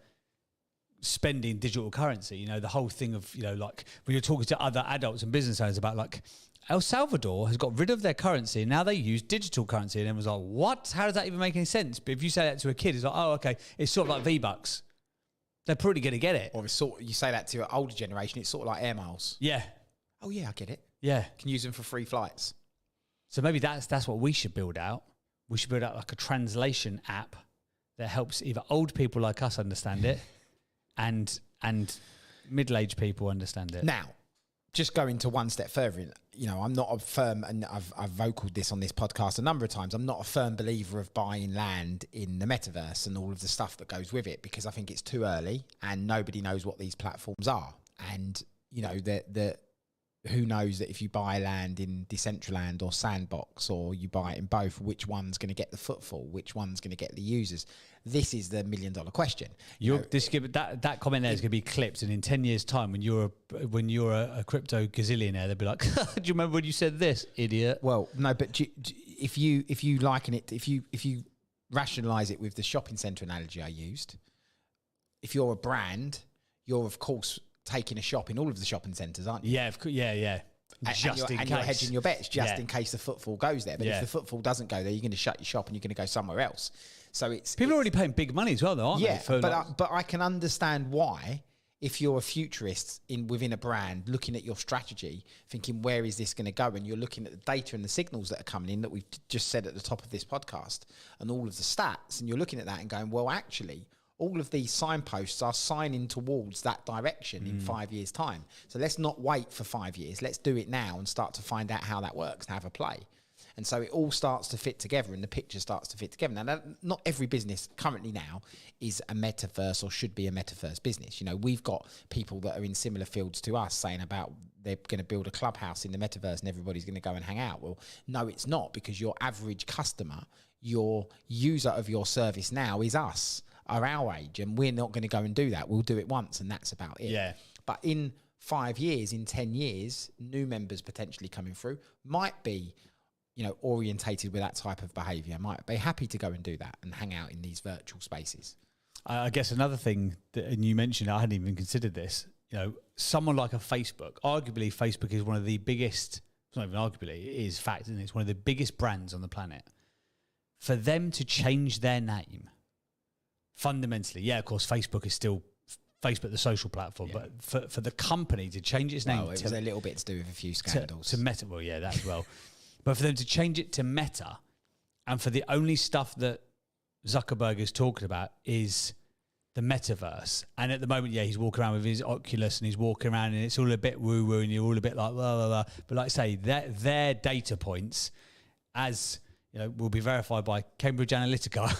[SPEAKER 3] spending digital currency. You know, the whole thing of, you know, like when you're talking to other adults and business owners about like El Salvador has got rid of their currency and now they use digital currency, and everyone's like, what? How does that even make any sense? But if you say that to a kid, it's like, oh, okay, it's sort of like V-Bucks. They're probably going to get it.
[SPEAKER 2] Or it's you say that to an older generation, it's sort of like air miles.
[SPEAKER 3] Yeah.
[SPEAKER 2] Oh yeah, I get it.
[SPEAKER 3] Yeah.
[SPEAKER 2] Can use them for free flights.
[SPEAKER 3] So maybe that's what we should build out. We should build out like a translation app that helps either old people like us understand it and middle-aged people understand it.
[SPEAKER 2] Now, just going to one step further, you know, I'm not a firm, and I've vocaled this on this podcast a number of times, I'm not a firm believer of buying land in the metaverse and all of the stuff that goes with it, because I think it's too early and nobody knows what these platforms are. And, you know, who knows that if you buy land in Decentraland or Sandbox, or you buy it in both, which one's going to get the footfall, which one's going to get the users? This is the $1 million question.
[SPEAKER 3] That comment there is going to be clipped, and in 10 years' time, when you're a crypto gazillionaire, they'll be like, "Do you remember when you said this, idiot?"
[SPEAKER 2] Well, no, but if you liken it, if you rationalise it with the shopping centre analogy I used, if you're a brand, you're of course taking a shop in all of the shopping centres, aren't you?
[SPEAKER 3] Yeah, of course. Yeah. Just in case.
[SPEAKER 2] You're hedging your bets just in case the footfall goes there. But if the footfall doesn't go there, you're going to shut your shop and you're going to go somewhere else. So
[SPEAKER 3] people are already paying big money as well, though, aren't they?
[SPEAKER 2] But I can understand why, if you're a futurist within a brand, looking at your strategy, thinking where is this going to go, and you're looking at the data and the signals that are coming in that we've just said at the top of this podcast, and all of the stats, and you're looking at that and going, well, actually, all of these signposts are signing towards that direction in 5 years' time. So let's not wait for 5 years. Let's do it now and start to find out how that works and have a play. And so it all starts to fit together and the picture starts to fit together. Now, not every business currently now is a metaverse or should be a metaverse business. You know, we've got people that are in similar fields to us saying about they're going to build a clubhouse in the metaverse and everybody's going to go and hang out. Well, no, it's not, because your average customer, your user of your service now is us, are our age, and we're not going to go and do that. We'll do it once and that's about it.
[SPEAKER 3] Yeah.
[SPEAKER 2] But in 5 years, in 10 years, new members potentially coming through might be, you know, orientated with that type of behaviour, might be happy to go and do that and hang out in these virtual spaces.
[SPEAKER 3] I guess another thing that, and you mentioned, I hadn't even considered this, you know, someone like a Facebook, arguably Facebook is one of the biggest, it's not even arguably, it is fact, and it's one of the biggest brands on the planet. For them to change their name, fundamentally, yeah, of course, Facebook is still Facebook, the social platform, but for the company to change its name,
[SPEAKER 2] it was a little bit to do with a few scandals.
[SPEAKER 3] To Meta, well, yeah, that as well. But for them to change it to Meta, and for the only stuff that Zuckerberg is talking about is the metaverse. And at the moment, yeah, he's walking around with his Oculus and he's walking around and it's all a bit woo-woo and you're all a bit like, blah, blah, blah. But like I say, their data points, as you know, will be verified by Cambridge Analytica.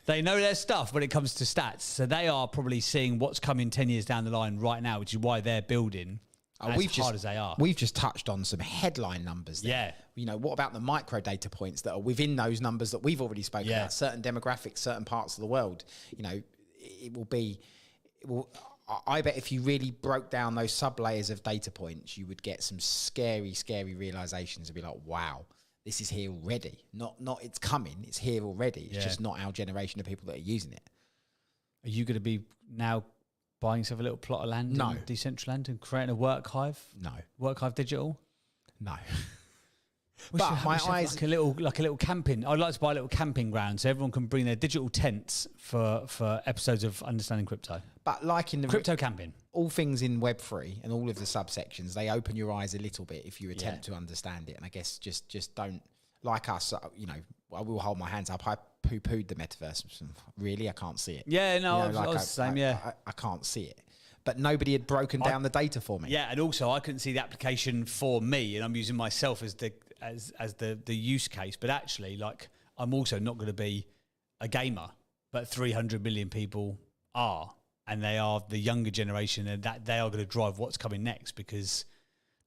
[SPEAKER 3] They know their stuff when it comes to stats. So they are probably seeing what's coming 10 years down the line right now, which is why they're building as they are.
[SPEAKER 2] We've just touched on some headline numbers there.
[SPEAKER 3] Yeah.
[SPEAKER 2] You know, what about the micro data points that are within those numbers that we've already spoken about? Certain demographics, certain parts of the world. You know, I bet if you really broke down those sub-layers of data points, you would get some scary, scary realizations. It'd be like, wow, this is here already. Not it's coming, it's here already. It's just not our generation of people that are using it.
[SPEAKER 3] Are you going to be now buying yourself a little plot of land in Decentraland and creating a work hive?
[SPEAKER 2] No.
[SPEAKER 3] Work hive digital?
[SPEAKER 2] No.
[SPEAKER 3] But my eyes like a little camping. I'd like to buy a little camping ground so everyone can bring their digital tents for episodes of Understanding Crypto.
[SPEAKER 2] But like in the
[SPEAKER 3] crypto camping,
[SPEAKER 2] all things in Web3 and all of the subsections, they open your eyes a little bit if you attempt to understand it. And I guess just don't, like us. You know, I will hold my hands up. I poo-pooed the metaverse. Really, I can't see it.
[SPEAKER 3] Yeah, no, I was the same.
[SPEAKER 2] I can't see it. But nobody had broken down the data for me.
[SPEAKER 3] Yeah, and also I couldn't see the application for me, and I'm using myself as the use case. But actually, like, I'm also not going to be a gamer, but 300 million people are, and they are the younger generation, and that they are going to drive what's coming next because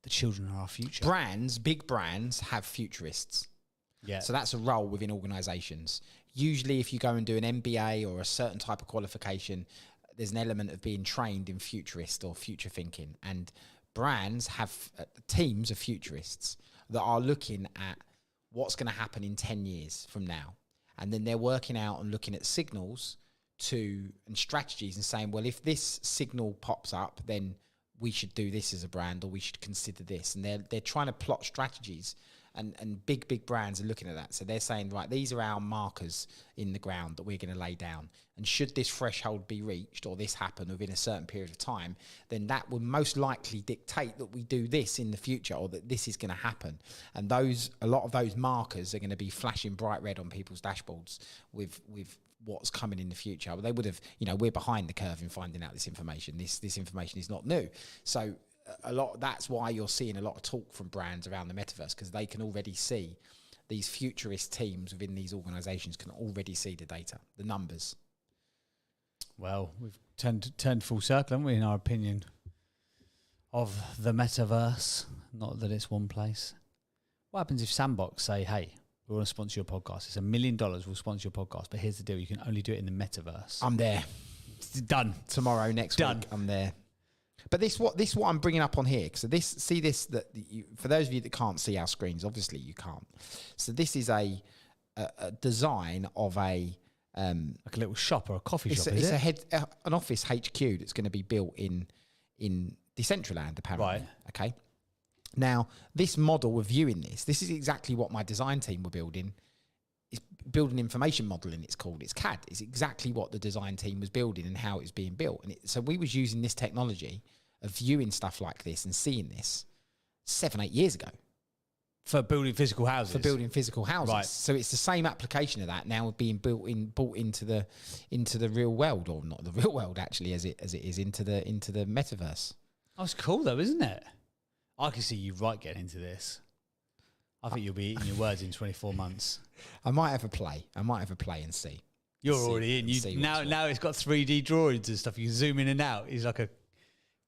[SPEAKER 3] the children are our future.
[SPEAKER 2] Big brands have futurists.
[SPEAKER 3] Yeah.
[SPEAKER 2] So that's a role within organisations. Usually, if you go and do an MBA or a certain type of qualification, there's an element of being trained in futurist or future thinking, and brands have teams of futurists that are looking at what's going to happen in 10 years from now. And then they're working out and looking at signals and strategies and saying, well, if this signal pops up, then we should do this as a brand, or we should consider this. And they're trying to plot strategies, and big brands are looking at that. So they're saying, right, these are our markers in the ground that we're going to lay down. And should this threshold be reached or this happen within a certain period of time, then that will most likely dictate that we do this in the future, or that this is going to happen. And a lot of those markers are going to be flashing bright red on people's dashboards with what's coming in the future. Well, they would have, we're behind the curve in finding out this information. This information is not new. So that's why you're seeing a lot of talk from brands around the metaverse, because they can already see, these futurist teams within these organizations can already see the data, the numbers.
[SPEAKER 3] Well, we've turned full circle, haven't we, in our opinion of the metaverse? Not that it's one place. What happens if Sandbox say, hey, we want to sponsor your podcast? It's $1 million, we'll sponsor your podcast, but here's the deal, you can only do it in the metaverse.
[SPEAKER 2] I'm there.
[SPEAKER 3] It's done.
[SPEAKER 2] Tomorrow, next week, I'm there. But this what I'm bringing up on here. So for those of you that can't see our screens, obviously you can't. So this is a design of a
[SPEAKER 3] Like a little shop or a coffee
[SPEAKER 2] It's,
[SPEAKER 3] shop,
[SPEAKER 2] it's
[SPEAKER 3] is
[SPEAKER 2] a
[SPEAKER 3] it?
[SPEAKER 2] an office HQ that's going to be built in Decentraland, apparently.
[SPEAKER 3] Right.
[SPEAKER 2] Okay. Now, this model of viewing this is exactly what my design team were building. It's building information modeling, it's called. It's CAD. It's exactly what the design team was building and how it's being built. And so we was using this technology of viewing stuff like this and seeing this 7-8 years ago.
[SPEAKER 3] For building physical houses.
[SPEAKER 2] For building physical houses.
[SPEAKER 3] Right.
[SPEAKER 2] So it's the same application of that now being brought into the real world, or not the real world actually, as it is into the metaverse.
[SPEAKER 3] Oh, it's cool though, isn't it? I can see you getting into this. I think you'll be eating your words in 24 months.
[SPEAKER 2] I might have a play and see.
[SPEAKER 3] You're
[SPEAKER 2] See-
[SPEAKER 3] already in.
[SPEAKER 2] see what's what.
[SPEAKER 3] Now it's got 3D drawings and stuff. You can zoom in and out. He's like a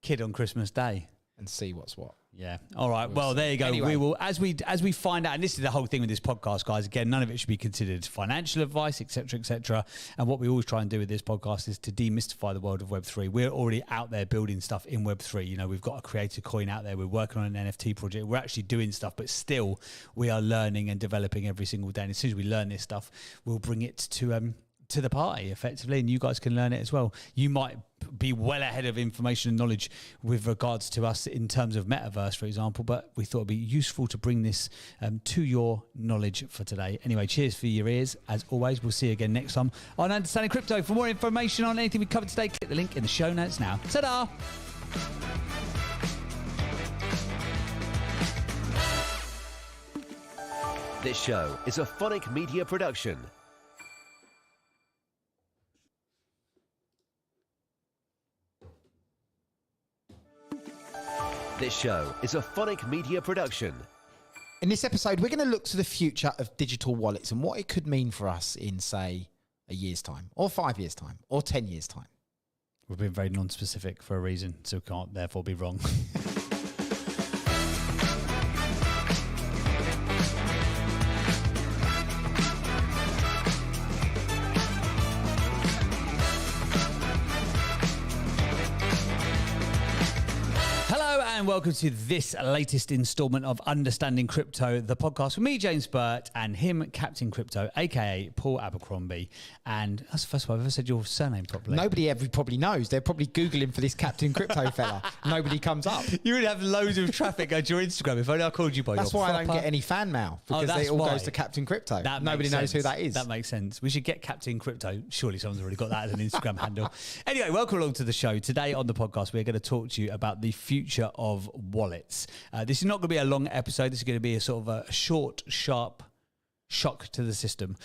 [SPEAKER 3] kid on Christmas Day.
[SPEAKER 2] And see what's what.
[SPEAKER 3] Yeah. All right. Well, there you go.
[SPEAKER 2] Anyway.
[SPEAKER 3] We will, as we find out, and this is the whole thing with this podcast, guys. Again, none of it should be considered financial advice, etc., etc. And what we always try and do with this podcast is to demystify the world of Web3. We're already out there building stuff in Web3. You know, we've got a creator coin out there. We're working on an NFT project. We're actually doing stuff, but still, we are learning and developing every single day. And as soon as we learn this stuff, we'll bring it to the party effectively, and you guys can learn it as well. You might be well ahead of information and knowledge with regards to us in terms of metaverse, for example, but we thought it'd be useful to bring this to your knowledge for today. Anyway, cheers for your ears. As always, we'll see you again next time on Understanding Crypto. For more information on anything we covered today, click the link in the show notes now. Ta-da!
[SPEAKER 1] This show is a Phonic Media production. This show is a Phonic Media production.
[SPEAKER 2] In this episode, we're going to look to the future of digital wallets and what it could mean for us in, say, a year's time, or 5 years' time, or 10 years' time.
[SPEAKER 3] We've been very non-specific for a reason, so we can't therefore be wrong. And welcome to this latest installment of Understanding Crypto, the podcast with me, James Burt, and him, Captain Crypto, aka Paul Abercrombie. And that's the first time I've ever said your surname properly.
[SPEAKER 2] Nobody ever probably knows. They're probably Googling for this Captain Crypto fella. Nobody comes up.
[SPEAKER 3] You would have loads of traffic go to your Instagram if only I called you by
[SPEAKER 2] That's
[SPEAKER 3] your
[SPEAKER 2] why I
[SPEAKER 3] proper...
[SPEAKER 2] don't get any fan mail, because
[SPEAKER 3] that's
[SPEAKER 2] it all
[SPEAKER 3] why.
[SPEAKER 2] goes to Captain Crypto.
[SPEAKER 3] That
[SPEAKER 2] Nobody
[SPEAKER 3] makes
[SPEAKER 2] knows who
[SPEAKER 3] sense.
[SPEAKER 2] that is.
[SPEAKER 3] That makes sense. We should get Captain Crypto. Surely someone's already got that as an Instagram handle. Anyway, welcome along to the show. Today on the podcast, we're going to talk to you about the future of wallets. This is not going to be a long episode. This is going to be a sort of a short, sharp shock to the system,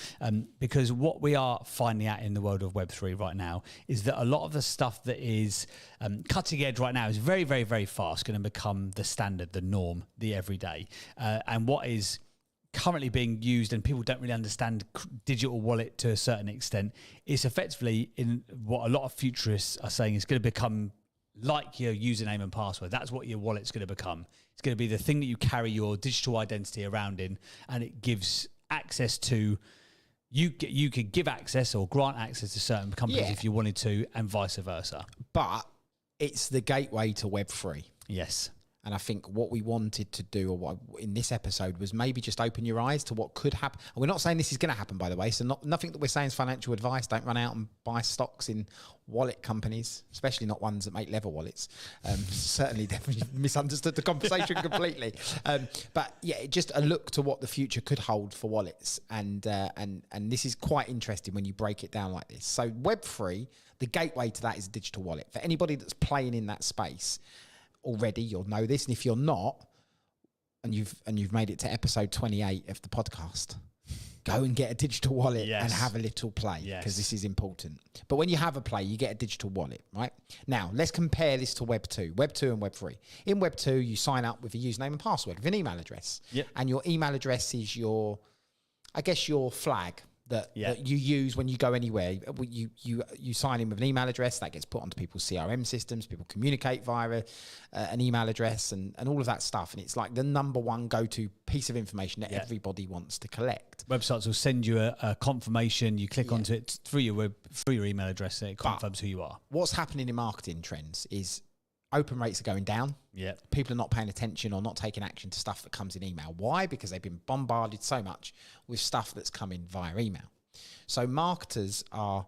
[SPEAKER 3] because what we are finding out in the world of Web3 right now is that a lot of the stuff that is cutting edge right now is very, very, very fast going to become the standard, the norm, the everyday. And what is currently being used, and people don't really understand digital wallet to a certain extent, is effectively in what a lot of futurists are saying is going to become like your username and password. That's what your wallet's going to become. It's going to be the thing that you carry your digital identity around in, and it gives access to, you could give access or grant access to certain companies if you wanted to, and vice versa. But
[SPEAKER 2] it's the gateway to Web3.
[SPEAKER 3] Yes.
[SPEAKER 2] And I think what we wanted to do, or what in this episode, was maybe just open your eyes to what could happen. And we're not saying this is going to happen, by the way. So nothing that we're saying is financial advice. Don't run out and buy stocks in wallet companies, especially not ones that make leather wallets. Certainly, definitely misunderstood the conversation completely. But yeah, just a look to what the future could hold for wallets. And this is quite interesting when you break it down like this. So Web3, the gateway to that is a digital wallet. For anybody that's playing in that space already, you'll know this, and if you're not, and you've made it to episode 28 of the podcast, go and get a digital wallet and have a little play, because this is important. But when you have a play, you get a digital wallet, right? Now, let's compare this to Web 2 and Web 3. In Web 2, you sign up with a username and password, with an email address. And your email address is your flag that you use when you go anywhere. You sign in with an email address that gets put onto people's CRM systems. People communicate via an email address and all of that stuff. And it's like the number one go-to piece of information that everybody wants to collect.
[SPEAKER 3] Websites will send you a confirmation. You click onto it through your email address, and it confirms who you are.
[SPEAKER 2] What's happening in marketing trends is open rates are going down. People are not paying attention or not taking action to stuff that comes in email. Why? Because they've been bombarded so much with stuff that's coming via email. So marketers are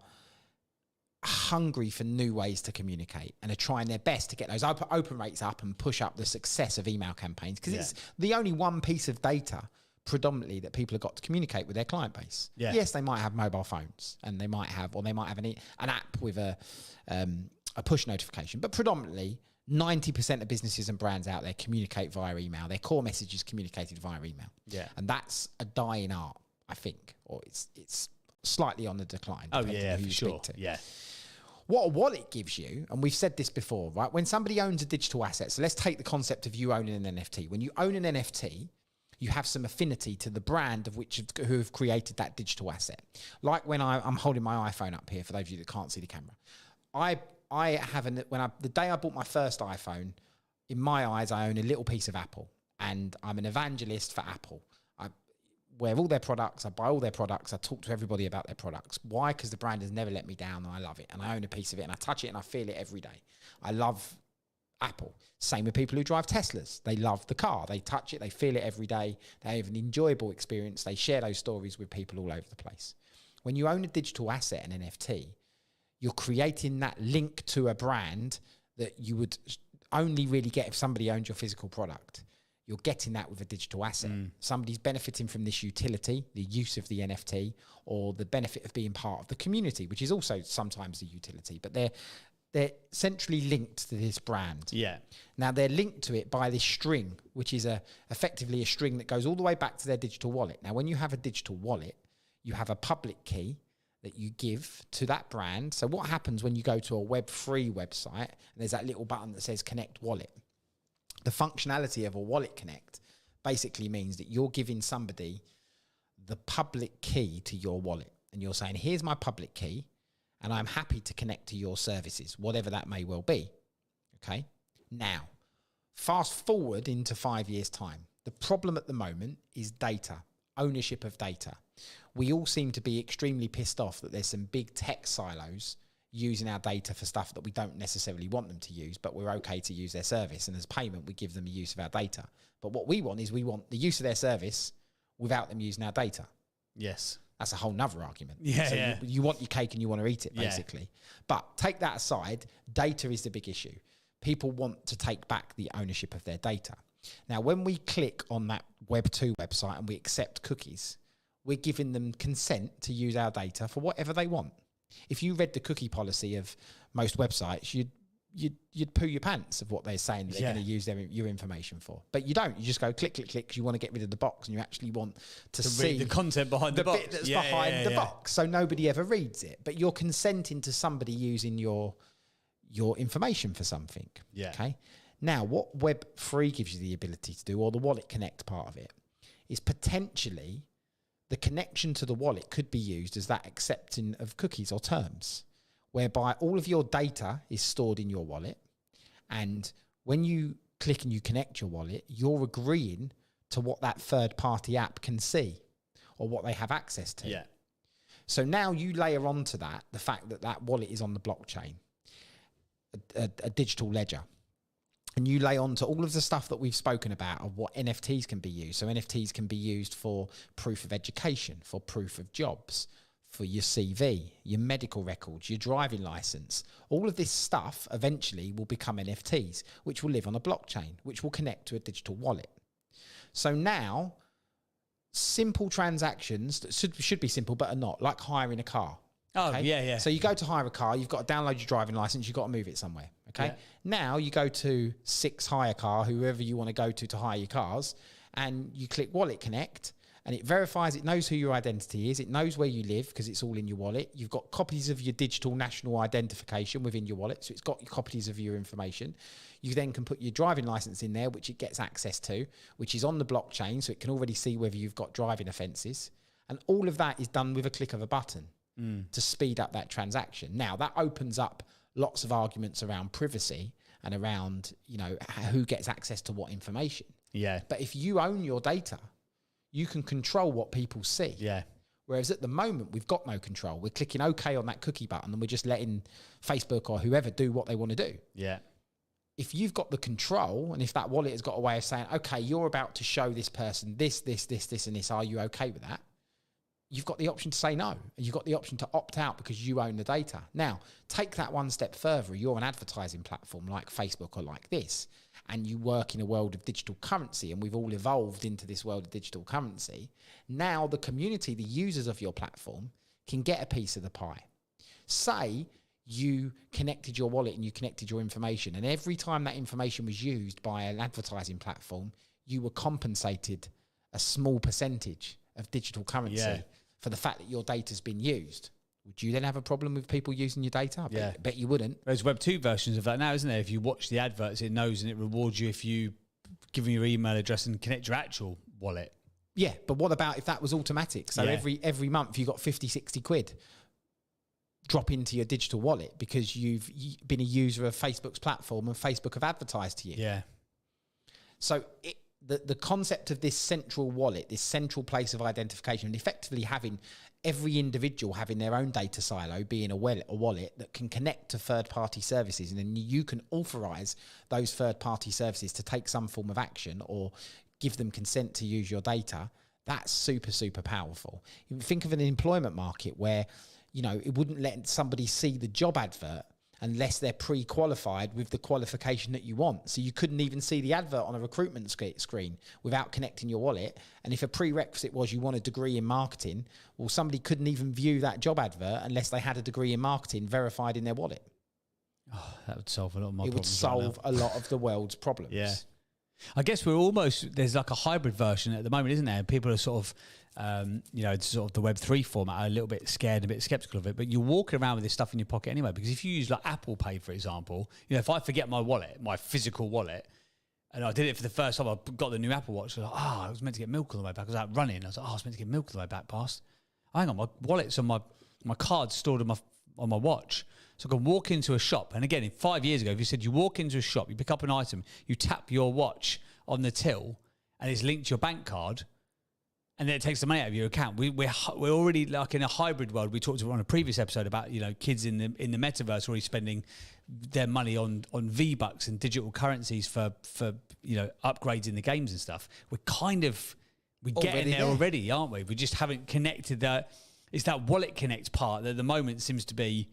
[SPEAKER 2] hungry for new ways to communicate and are trying their best to get those open rates up and push up the success of email campaigns, because it's the only one piece of data predominantly that people have got to communicate with their client base.
[SPEAKER 3] Yeah.
[SPEAKER 2] Yes, they might have mobile phones and they might have an app with a push notification, but predominantly 90% of businesses and brands out there communicate via email. Their core message is communicated via email.
[SPEAKER 3] Yeah.
[SPEAKER 2] And that's a dying art, I think, or it's slightly on the decline.
[SPEAKER 3] Oh,
[SPEAKER 2] depending
[SPEAKER 3] yeah,
[SPEAKER 2] on who
[SPEAKER 3] for
[SPEAKER 2] you
[SPEAKER 3] sure.
[SPEAKER 2] speak to.
[SPEAKER 3] Yeah.
[SPEAKER 2] What a wallet gives you, and we've said this before, right? When somebody owns a digital asset, so let's take the concept of you owning an NFT. When you own an NFT, you have some affinity to the brand of who have created that digital asset. Like when I'm holding my iPhone up here, for those of you that can't see the camera. The day I bought my first iPhone, in my eyes, I own a little piece of Apple, and I'm an evangelist for Apple. I wear all their products, I buy all their products, I talk to everybody about their products. Why? Because the brand has never let me down, and I love it, and I own a piece of it, and I touch it, and I feel it every day. I love Apple. Same with people who drive Teslas. They love the car. They touch it, they feel it every day. They have an enjoyable experience. They share those stories with people all over the place. When you own a digital asset, an NFT, you're creating that link to a brand that you would only really get if somebody owned your physical product. You're getting that with a digital asset. Somebody's benefiting from this utility, the use of the NFT, or the benefit of being part of the community, which is also sometimes a utility, but they're centrally linked to this brand.
[SPEAKER 3] Yeah.
[SPEAKER 2] Now they're linked to it by this string, which is effectively a string that goes all the way back to their digital wallet. Now, when you have a digital wallet, you have a public key that you give to that brand. So what happens when you go to a Web3 website and there's that little button that says Connect Wallet? The functionality of a Wallet Connect basically means that you're giving somebody the public key to your wallet. And you're saying, here's my public key, and I'm happy to connect to your services, whatever that may well be. Okay? Now, fast forward into 5 years' time. The problem at the moment is data, ownership of data. We all seem to be extremely pissed off that there's some big tech silos using our data for stuff that we don't necessarily want them to use, but we're okay to use their service. And as payment, we give them the use of our data. But what we want is we want the use of their service without them using our data.
[SPEAKER 3] Yes.
[SPEAKER 2] That's a whole nother argument.
[SPEAKER 3] Yeah,
[SPEAKER 2] so
[SPEAKER 3] yeah.
[SPEAKER 2] You want your cake and you want to eat it, basically. But take that aside, data is the big issue. People want to take back the ownership of their data. Now, when we click on that Web2 website and we accept cookies, we're giving them consent to use our data for whatever they want. If you read the cookie policy of most websites, you'd poo your pants of what they're saying that they're going to use your information for. But you don't. You just go click, click, click, because you want to get rid of the box and you actually want to see
[SPEAKER 3] read the content behind the box.
[SPEAKER 2] bit that's behind the box. So nobody ever reads it. But you're consenting to somebody using your information for something.
[SPEAKER 3] Yeah.
[SPEAKER 2] Okay. Now, what Web3 gives you the ability to do, or the Wallet Connect part of it, is potentially the connection to the wallet could be used as that accepting of cookies or terms, whereby all of your data is stored in your wallet. And when you click and you connect your wallet, you're agreeing to what that third party app can see or what they have access to.
[SPEAKER 3] Yeah.
[SPEAKER 2] So now you layer onto that the fact that that wallet is on the blockchain, a digital ledger. And you lay on to all of the stuff that we've spoken about of what NFTs can be used. So NFTs can be used for proof of education, for proof of jobs, for your CV, your medical records, your driving license. All of this stuff eventually will become NFTs, which will live on a blockchain, which will connect to a digital wallet. So now, simple transactions that should be simple but are not, like hiring a car.
[SPEAKER 3] Oh, yeah.
[SPEAKER 2] So you go to hire a car, you've got to download your driving license, you've got to move it somewhere. Okay.
[SPEAKER 3] Yeah.
[SPEAKER 2] Now you go to Six Hire Car, whoever you want to go to hire your cars, and you click Wallet Connect, and it verifies, it knows who your identity is, it knows where you live because it's all in your wallet. You've got copies of your digital national identification within your wallet, so it's got copies of your information. You then can put your driving license in there, which it gets access to, which is on the blockchain, so it can already see whether you've got driving offences. And all of that is done with a click of a button to speed up that transaction. Now, that opens up lots of arguments around privacy and around, who gets access to what information.
[SPEAKER 3] Yeah.
[SPEAKER 2] But if you own your data, you can control what people see.
[SPEAKER 3] Yeah.
[SPEAKER 2] Whereas at the moment, we've got no control. We're clicking OK on that cookie button and we're just letting Facebook or whoever do what they want to do.
[SPEAKER 3] Yeah.
[SPEAKER 2] If you've got the control, and if that wallet has got a way of saying, okay, you're about to show this person this, and this, are you okay with that? you've got the option to say no. And you've got the option to opt out because you own the data. Now, take that one step further. You're an advertising platform like Facebook or like this, and you work in a world of digital currency, and we've all evolved into this world of digital currency. Now the community, the users of your platform, can get a piece of the pie. Say you connected your wallet and you connected your information, and every time that information was used by an advertising platform, you were compensated a small percentage of digital currency for the fact that your data's been used. Would you then have a problem with people using your data? I bet you wouldn't.
[SPEAKER 3] There's Web 2 versions of that now, isn't there? If you watch the adverts, it knows and it rewards you if you give them your email address and connect your actual wallet.
[SPEAKER 2] Yeah, but what about if that was automatic? So every month you got 50, 60 quid drop into your digital wallet because you've been a user of Facebook's platform and Facebook have advertised to you.
[SPEAKER 3] Yeah.
[SPEAKER 2] So the concept of this central wallet, this central place of identification, and effectively having every individual having their own data silo, being a wallet that can connect to third-party services, and then you can authorize those third-party services to take some form of action or give them consent to use your data. That's super, super powerful. You think of an employment market where, you know, it wouldn't let somebody see the job advert unless they're pre-qualified with the qualification that you want. So you couldn't even see the advert on a recruitment screen without connecting your wallet. And if a prerequisite was you want a degree in marketing, well, somebody couldn't even view that job advert unless they had a degree in marketing verified in their wallet.
[SPEAKER 3] Oh, that would solve a lot of my
[SPEAKER 2] problems. It would solve
[SPEAKER 3] right
[SPEAKER 2] a lot of the world's problems.
[SPEAKER 3] Yeah. I guess there's like a hybrid version at the moment, isn't there? People are sort of, sort of the Web3 format, are a little bit scared, a bit skeptical of it, but you're walking around with this stuff in your pocket anyway, because if you use like Apple Pay, for example, you know, if I forget my wallet, my physical wallet, and I did it for the first time, I got the new Apple Watch, I was like, I was meant to get milk on the way back. I was out running. I was like, I was meant to get milk on the way back past. Hang on, my wallet's on my card's stored on my watch. So I can walk into a shop. And again, 5 years ago, if you said you walk into a shop, you pick up an item, you tap your watch on the till, and it's linked to your bank card, and then it takes the money out of your account. We're already like in a hybrid world. We talked about on a previous episode about, you know, kids in the metaverse already spending their money on V-Bucks and digital currencies for you know, upgrades in the games and stuff. We're getting there already, aren't we? We just haven't connected that. It's that wallet connect part that at the moment seems to be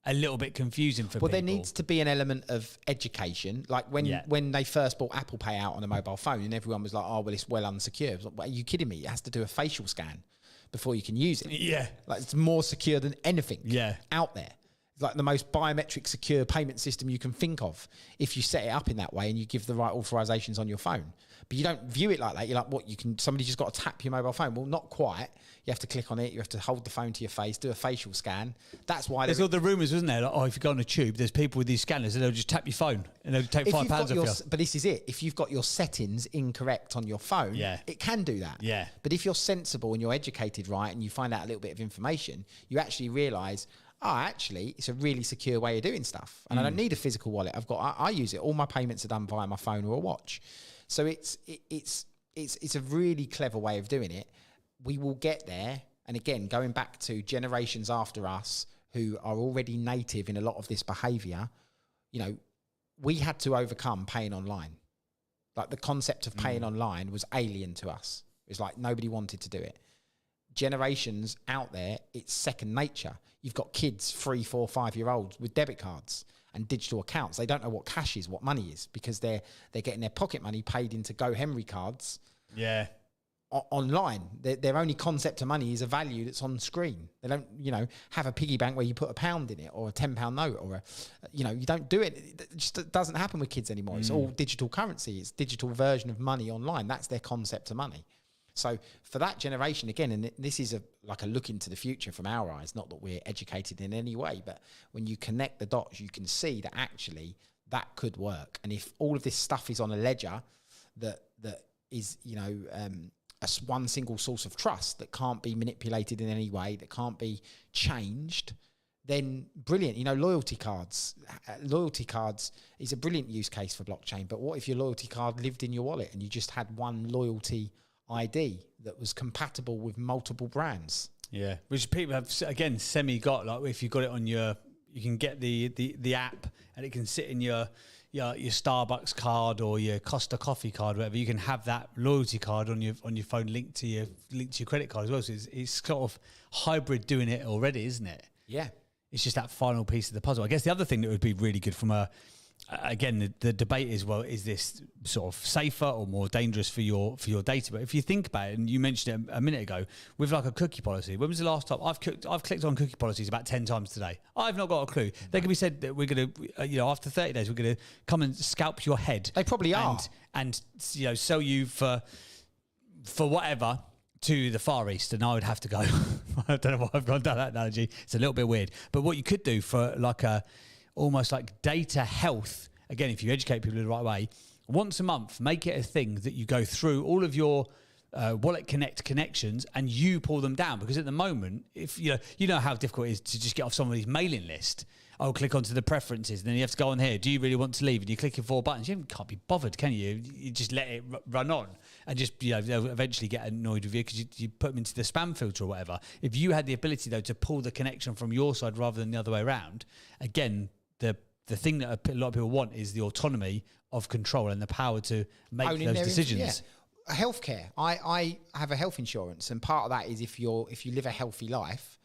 [SPEAKER 3] a little bit confusing for people.
[SPEAKER 2] Well, there needs to be an element of education. Like when they first brought Apple Pay out on a mobile phone and everyone was like, oh, well, it's well unsecure. Like, are you kidding me? It has to do a facial scan before you can use it.
[SPEAKER 3] Yeah.
[SPEAKER 2] Like it's more secure than anything out there. It's like the most biometric secure payment system you can think of if you set it up in that way and you give the right authorizations on your phone. But you don't view it like that. You're like, what, somebody just got to tap your mobile phone. Well, not quite. You have to click on it. You have to hold the phone to your face, do a facial scan. That's why
[SPEAKER 3] there's all the rumours, wasn't there? Like, oh, if you go on a tube, there's people with these scanners and they'll just tap your phone and they'll take £5 off you.
[SPEAKER 2] But this is it. If you've got your settings incorrect on your phone, it can do that.
[SPEAKER 3] Yeah.
[SPEAKER 2] But if you're sensible and you're educated right and you find out a little bit of information, you actually realise, actually, it's a really secure way of doing stuff. And I don't need a physical wallet. I use it. All my payments are done via my phone or a watch. So it's a really clever way of doing it. We will get there. And again, going back to generations after us who are already native in a lot of this behaviour, you know, we had to overcome paying online. Like the concept of paying online was alien to us. It was like nobody wanted to do it. Generations out there, it's second nature. You've got kids, 3, 4, 5-year-olds with debit cards and digital accounts. They don't know what cash is, what money is, because they're getting their pocket money paid into GoHenry cards.
[SPEAKER 3] Yeah.
[SPEAKER 2] Online. Their only concept of money is a value that's on screen. They don't, you know, have a piggy bank where you put £1 in it or a £10 note or you don't do it. It just doesn't happen with kids anymore. It's all digital currency. It's digital version of money online. That's their concept of money. So for that generation, again, and this is like a look into the future from our eyes, not that we're educated in any way, but when you connect the dots, you can see that actually that could work. And if all of this stuff is on a ledger that is, you know, one single source of trust that can't be manipulated in any way, that can't be changed, then brilliant. You know, loyalty cards is a brilliant use case for blockchain. But what if your loyalty card lived in your wallet and you just had one loyalty ID that was compatible with multiple brands?
[SPEAKER 3] Yeah, which people have again got. Like if you got it on you can get the app and it can sit in your your Starbucks card or your Costa Coffee card, whatever, you can have that loyalty card on your phone linked to your credit card as well. So it's sort of hybrid doing it already, isn't it?
[SPEAKER 2] Yeah.
[SPEAKER 3] It's just that final piece of the puzzle. I guess the other thing that would be really good from again, the debate is, well, is this sort of safer or more dangerous for your data? But if you think about it, and you mentioned it a minute ago, with like a cookie policy, when was the last time I've clicked on cookie policies about 10 times today? I've not got a clue. They can be said that we're going to, after 30 days, we're going to come and scalp your head.
[SPEAKER 2] They probably are.
[SPEAKER 3] And sell you for whatever to the Far East, and I would have to go. I don't know why I've gone down that analogy. It's a little bit weird. But what you could do for like almost like data health, again, if you educate people in the right way, once a month, make it a thing that you go through all of your Wallet Connect connections and you pull them down. Because at the moment, if you know how difficult it is to just get off somebody's mailing list. I'll click onto the preferences, and then you have to go on here. Do you really want to leave? And you click in 4 buttons. You can't be bothered, can you? You just let it run on, and just they'll eventually get annoyed with you because you put them into the spam filter or whatever. If you had the ability though to pull the connection from your side rather than the other way around, again, the thing that a lot of people want is the autonomy of control and the power to make
[SPEAKER 2] Owning
[SPEAKER 3] those
[SPEAKER 2] their
[SPEAKER 3] decisions.
[SPEAKER 2] Healthcare. I have a health insurance, and part of that is if you live a healthy life,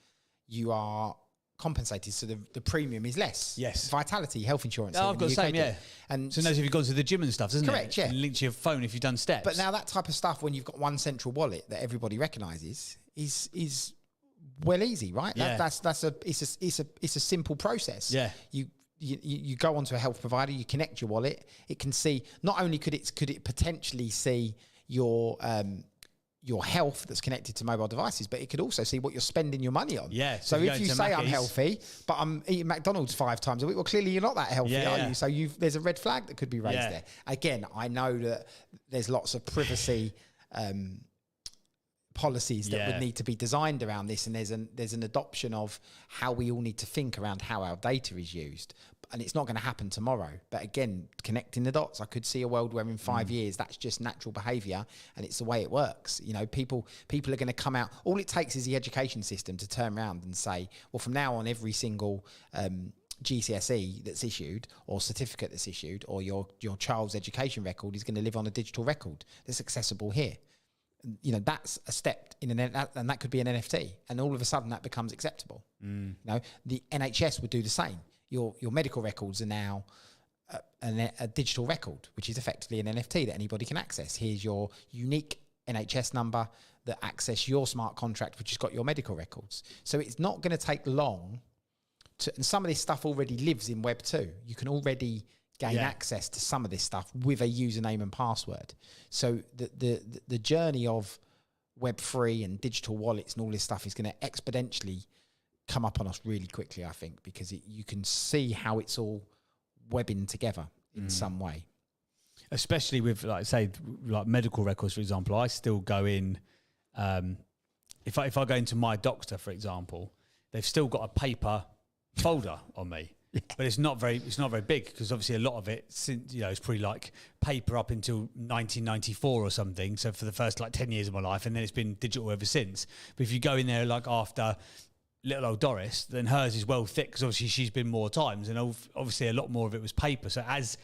[SPEAKER 2] you are compensated, so the premium is less.
[SPEAKER 3] Yes.
[SPEAKER 2] Vitality health insurance.
[SPEAKER 3] Oh, I've got the same, yeah.
[SPEAKER 2] And
[SPEAKER 3] so knows if you've gone to the gym and stuff, doesn't it?
[SPEAKER 2] Correct, yeah.
[SPEAKER 3] And linked to your phone if you've done steps.
[SPEAKER 2] But now that type of stuff, when you've got one central wallet that everybody recognises, is well easy, right?
[SPEAKER 3] Yeah.
[SPEAKER 2] That's a simple process.
[SPEAKER 3] Yeah.
[SPEAKER 2] You go onto a health provider, you connect your wallet. It can see, not only could it potentially see your health that's connected to mobile devices, but it could also see what you're spending your money on.
[SPEAKER 3] Yeah.
[SPEAKER 2] So if you say I'm
[SPEAKER 3] Mackey's,
[SPEAKER 2] healthy, but I'm eating McDonald's 5 times a week, well, clearly you're not that healthy, are
[SPEAKER 3] Yeah.
[SPEAKER 2] you? So there's a red flag that could be raised there. Again, I know that there's lots of privacy policies that would need to be designed around this, and there's an adoption of how we all need to think around how our data is used. And it's not going to happen tomorrow. But again, connecting the dots, I could see a world where in 5 years, that's just natural behaviour and it's the way it works. People are going to come out. All it takes is the education system to turn around and say, well, from now on, every single GCSE that's issued or certificate that's issued or your child's education record is going to live on a digital record that's accessible here. That's a step and that could be an NFT. And all of a sudden that becomes acceptable. The NHS would do the same. Your medical records are now a digital record, which is effectively an NFT that anybody can access. Here's your unique NHS number that access your smart contract, which has got your medical records. So it's not going to take long and some of this stuff already lives in Web 2. You can already gain access to some of this stuff with a username and password. So the journey of Web 3 and digital wallets and all this stuff is going to exponentially come up on us really quickly, I think, because you can see how it's all webbing together in some way.
[SPEAKER 3] Especially with, like, say, like medical records, for example. I still go in, if I go into My Doctor, for example, they've still got a paper folder on me. But it's not very big because obviously a lot of it, since it's probably like paper up until 1994 or something. So for the first like 10 years of my life, and then it's been digital ever since. But if you go in there like after little old Doris, then hers is well thick because obviously she's been more times, and obviously a lot more of it was paper. So as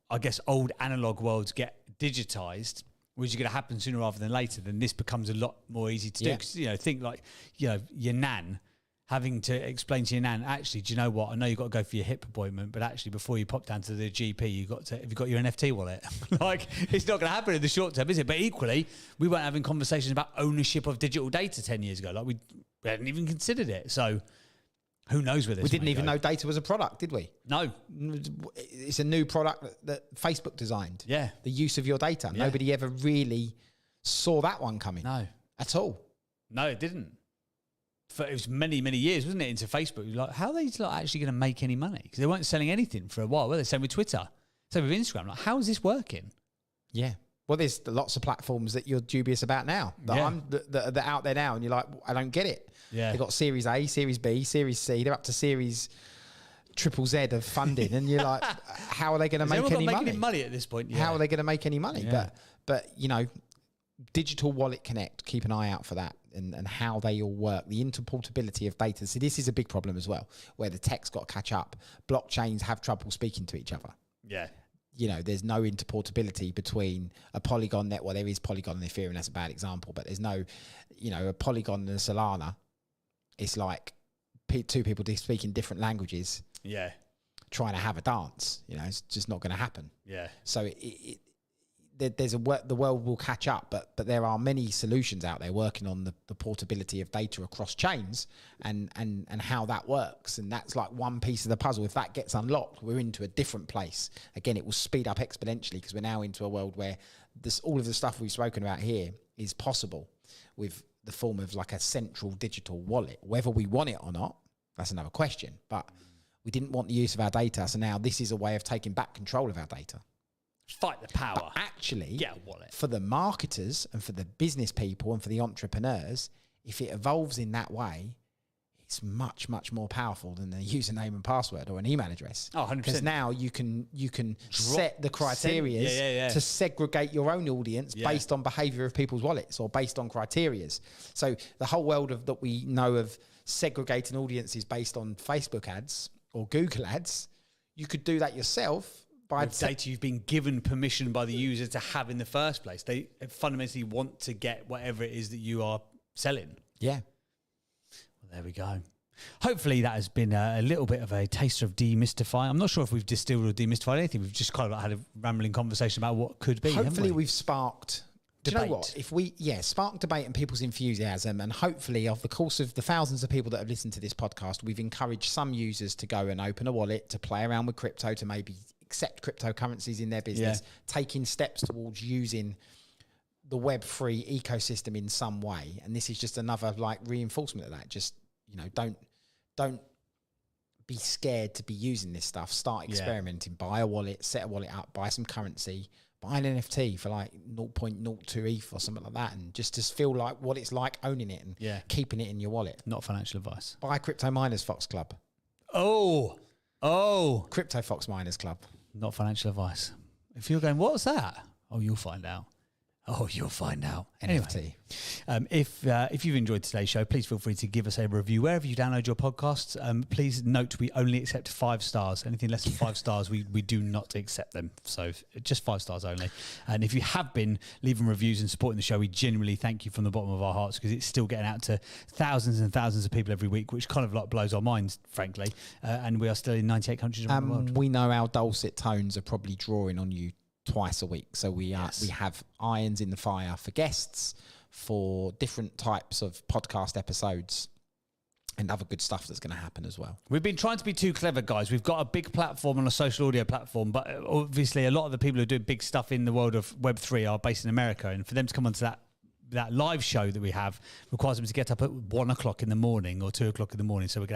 [SPEAKER 3] I guess old analog worlds get digitized, which is going to happen sooner rather than later, then this becomes a lot more easy to do. 'Cause, think like your nan. Having to explain to your nan, actually, do you know what? I know you've got to go for your hip appointment, but actually, before you pop down to the GP, have you got your NFT wallet? Like, it's not going to happen in the short term, is it? But equally, we weren't having conversations about ownership of digital data 10 years ago. Like, we hadn't even considered it. So, who knows where this?
[SPEAKER 2] We didn't even know data was a product, did we?
[SPEAKER 3] No.
[SPEAKER 2] It's a new product that Facebook designed.
[SPEAKER 3] Yeah.
[SPEAKER 2] The use of your data. Yeah. Nobody ever really saw that one coming.
[SPEAKER 3] No.
[SPEAKER 2] At all.
[SPEAKER 3] No, it didn't. It was many, many years, wasn't it, into Facebook? Like, how are they actually going to make any money? Because they weren't selling anything for a while, were they? Same with Twitter, same with Instagram. Like, how is this working?
[SPEAKER 2] Yeah. Well, there's lots of platforms that you're dubious about now that are out there now, and you're like, I don't get it.
[SPEAKER 3] Yeah.
[SPEAKER 2] They've got Series A, Series B, Series C. They're up to Series ZZZ of funding, and you're like, how are they going to make any money?
[SPEAKER 3] Making money at this point? Yeah.
[SPEAKER 2] How are they going to make any money?
[SPEAKER 3] Yeah.
[SPEAKER 2] But Digital Wallet Connect, keep an eye out for that and how they all work. The interportability of data. So this is a big problem as well, where the tech's got to catch up. Blockchains have trouble speaking to each other.
[SPEAKER 3] Yeah.
[SPEAKER 2] there's no interportability between a Polygon net. Well, there is Polygon and Ethereum. That's a bad example, but there's no, a Polygon and a Solana. It's like two people speaking different languages.
[SPEAKER 3] Yeah.
[SPEAKER 2] Trying to have a dance. It's just not going to happen.
[SPEAKER 3] Yeah.
[SPEAKER 2] So the world will catch up, but there are many solutions out there working on the portability of data across chains and how that works. And that's like one piece of the puzzle. If that gets unlocked, we're into a different place. Again, it will speed up exponentially because we're now into a world where all of the stuff we've spoken about here is possible with the form of like a central digital wallet. Whether we want it or not, that's another question. But we didn't want the use of our data, so now this is a way of taking back control of our data.
[SPEAKER 3] Fight the power.
[SPEAKER 2] But actually,
[SPEAKER 3] get a wallet.
[SPEAKER 2] For the marketers and for the business people and for the entrepreneurs, if it evolves in that way, it's much, much more powerful than the username and password or an email address.
[SPEAKER 3] Oh, 100%.
[SPEAKER 2] Because now you can set the criteria to segregate your own audience based on behavior of people's wallets or based on criterias. So the whole world that we know of segregating audiences based on Facebook ads or Google ads, you could do that yourself.
[SPEAKER 3] With data you've been given permission by the user to have in the first place. They fundamentally want to get whatever it is that you are selling.
[SPEAKER 2] Yeah.
[SPEAKER 3] Well, there we go. Hopefully that has been a little bit of a taster of demystify. I'm not sure if we've distilled or demystified anything. We've just kind of had a rambling conversation about what could be.
[SPEAKER 2] Hopefully we've sparked debate. Do you know what?
[SPEAKER 3] If
[SPEAKER 2] we spark debate and people's enthusiasm, and hopefully of the course of the thousands of people that have listened to this podcast, we've encouraged some users to go and open a wallet, to play around with crypto, to maybe accept cryptocurrencies in their business, taking steps towards using the Web3 ecosystem in some way. And this is just another like reinforcement of that. Just, don't be scared to be using this stuff. Start experimenting. Buy a wallet, set a wallet up, buy some currency, buy an NFT for like 0.02 ETH or something like that, and just feel like what it's like owning it and keeping it in your wallet.
[SPEAKER 3] Not financial advice.
[SPEAKER 2] Buy Crypto Miners Fox Club.
[SPEAKER 3] Oh,
[SPEAKER 2] Crypto Fox Miners Club.
[SPEAKER 3] Not financial advice. If you're going, what's that? Oh, you'll find out.
[SPEAKER 2] NFT.
[SPEAKER 3] Anyway, if you've enjoyed today's show, please feel free to give us a review wherever you download your podcasts. Please note we only accept 5 stars. Anything less than 5 stars, we do not accept them. So just 5 stars only. And if you have been leaving reviews and supporting the show, we genuinely thank you from the bottom of our hearts, because it's still getting out to thousands and thousands of people every week, which kind of like blows our minds, frankly. And we are still in 98 countries around the world.
[SPEAKER 2] We know our dulcet tones are probably drawing on you twice a week, so we have irons in the fire for guests, for different types of podcast episodes, and other good stuff that's going to happen as well.
[SPEAKER 3] We've been trying to be too clever, guys. We've got a big platform on a social audio platform, but obviously a lot of the people who do big stuff in the world of Web3 are based in America, and for them to come onto that live show that we have requires them to get up at 1 o'clock in the morning or 2 o'clock in the morning. So we're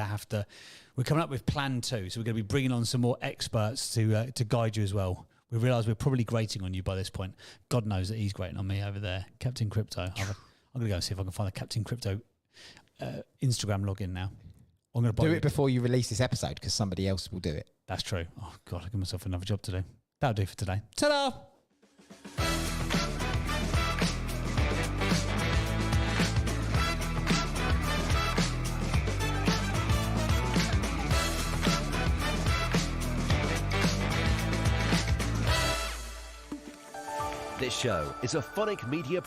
[SPEAKER 3] coming up with plan 2. So we're going to be bringing on some more experts to guide you as well. We realise we're probably grating on you by this point. God knows that he's grating on me over there. Captain Crypto. I'm going to go and see if I can find the Captain Crypto Instagram login now. I'm going to
[SPEAKER 2] do it before you release this episode, because somebody else will do it.
[SPEAKER 3] That's true. Oh, God, I'll give myself another job to do. That'll do for today. Ta-da!
[SPEAKER 1] This show is a Phonic Media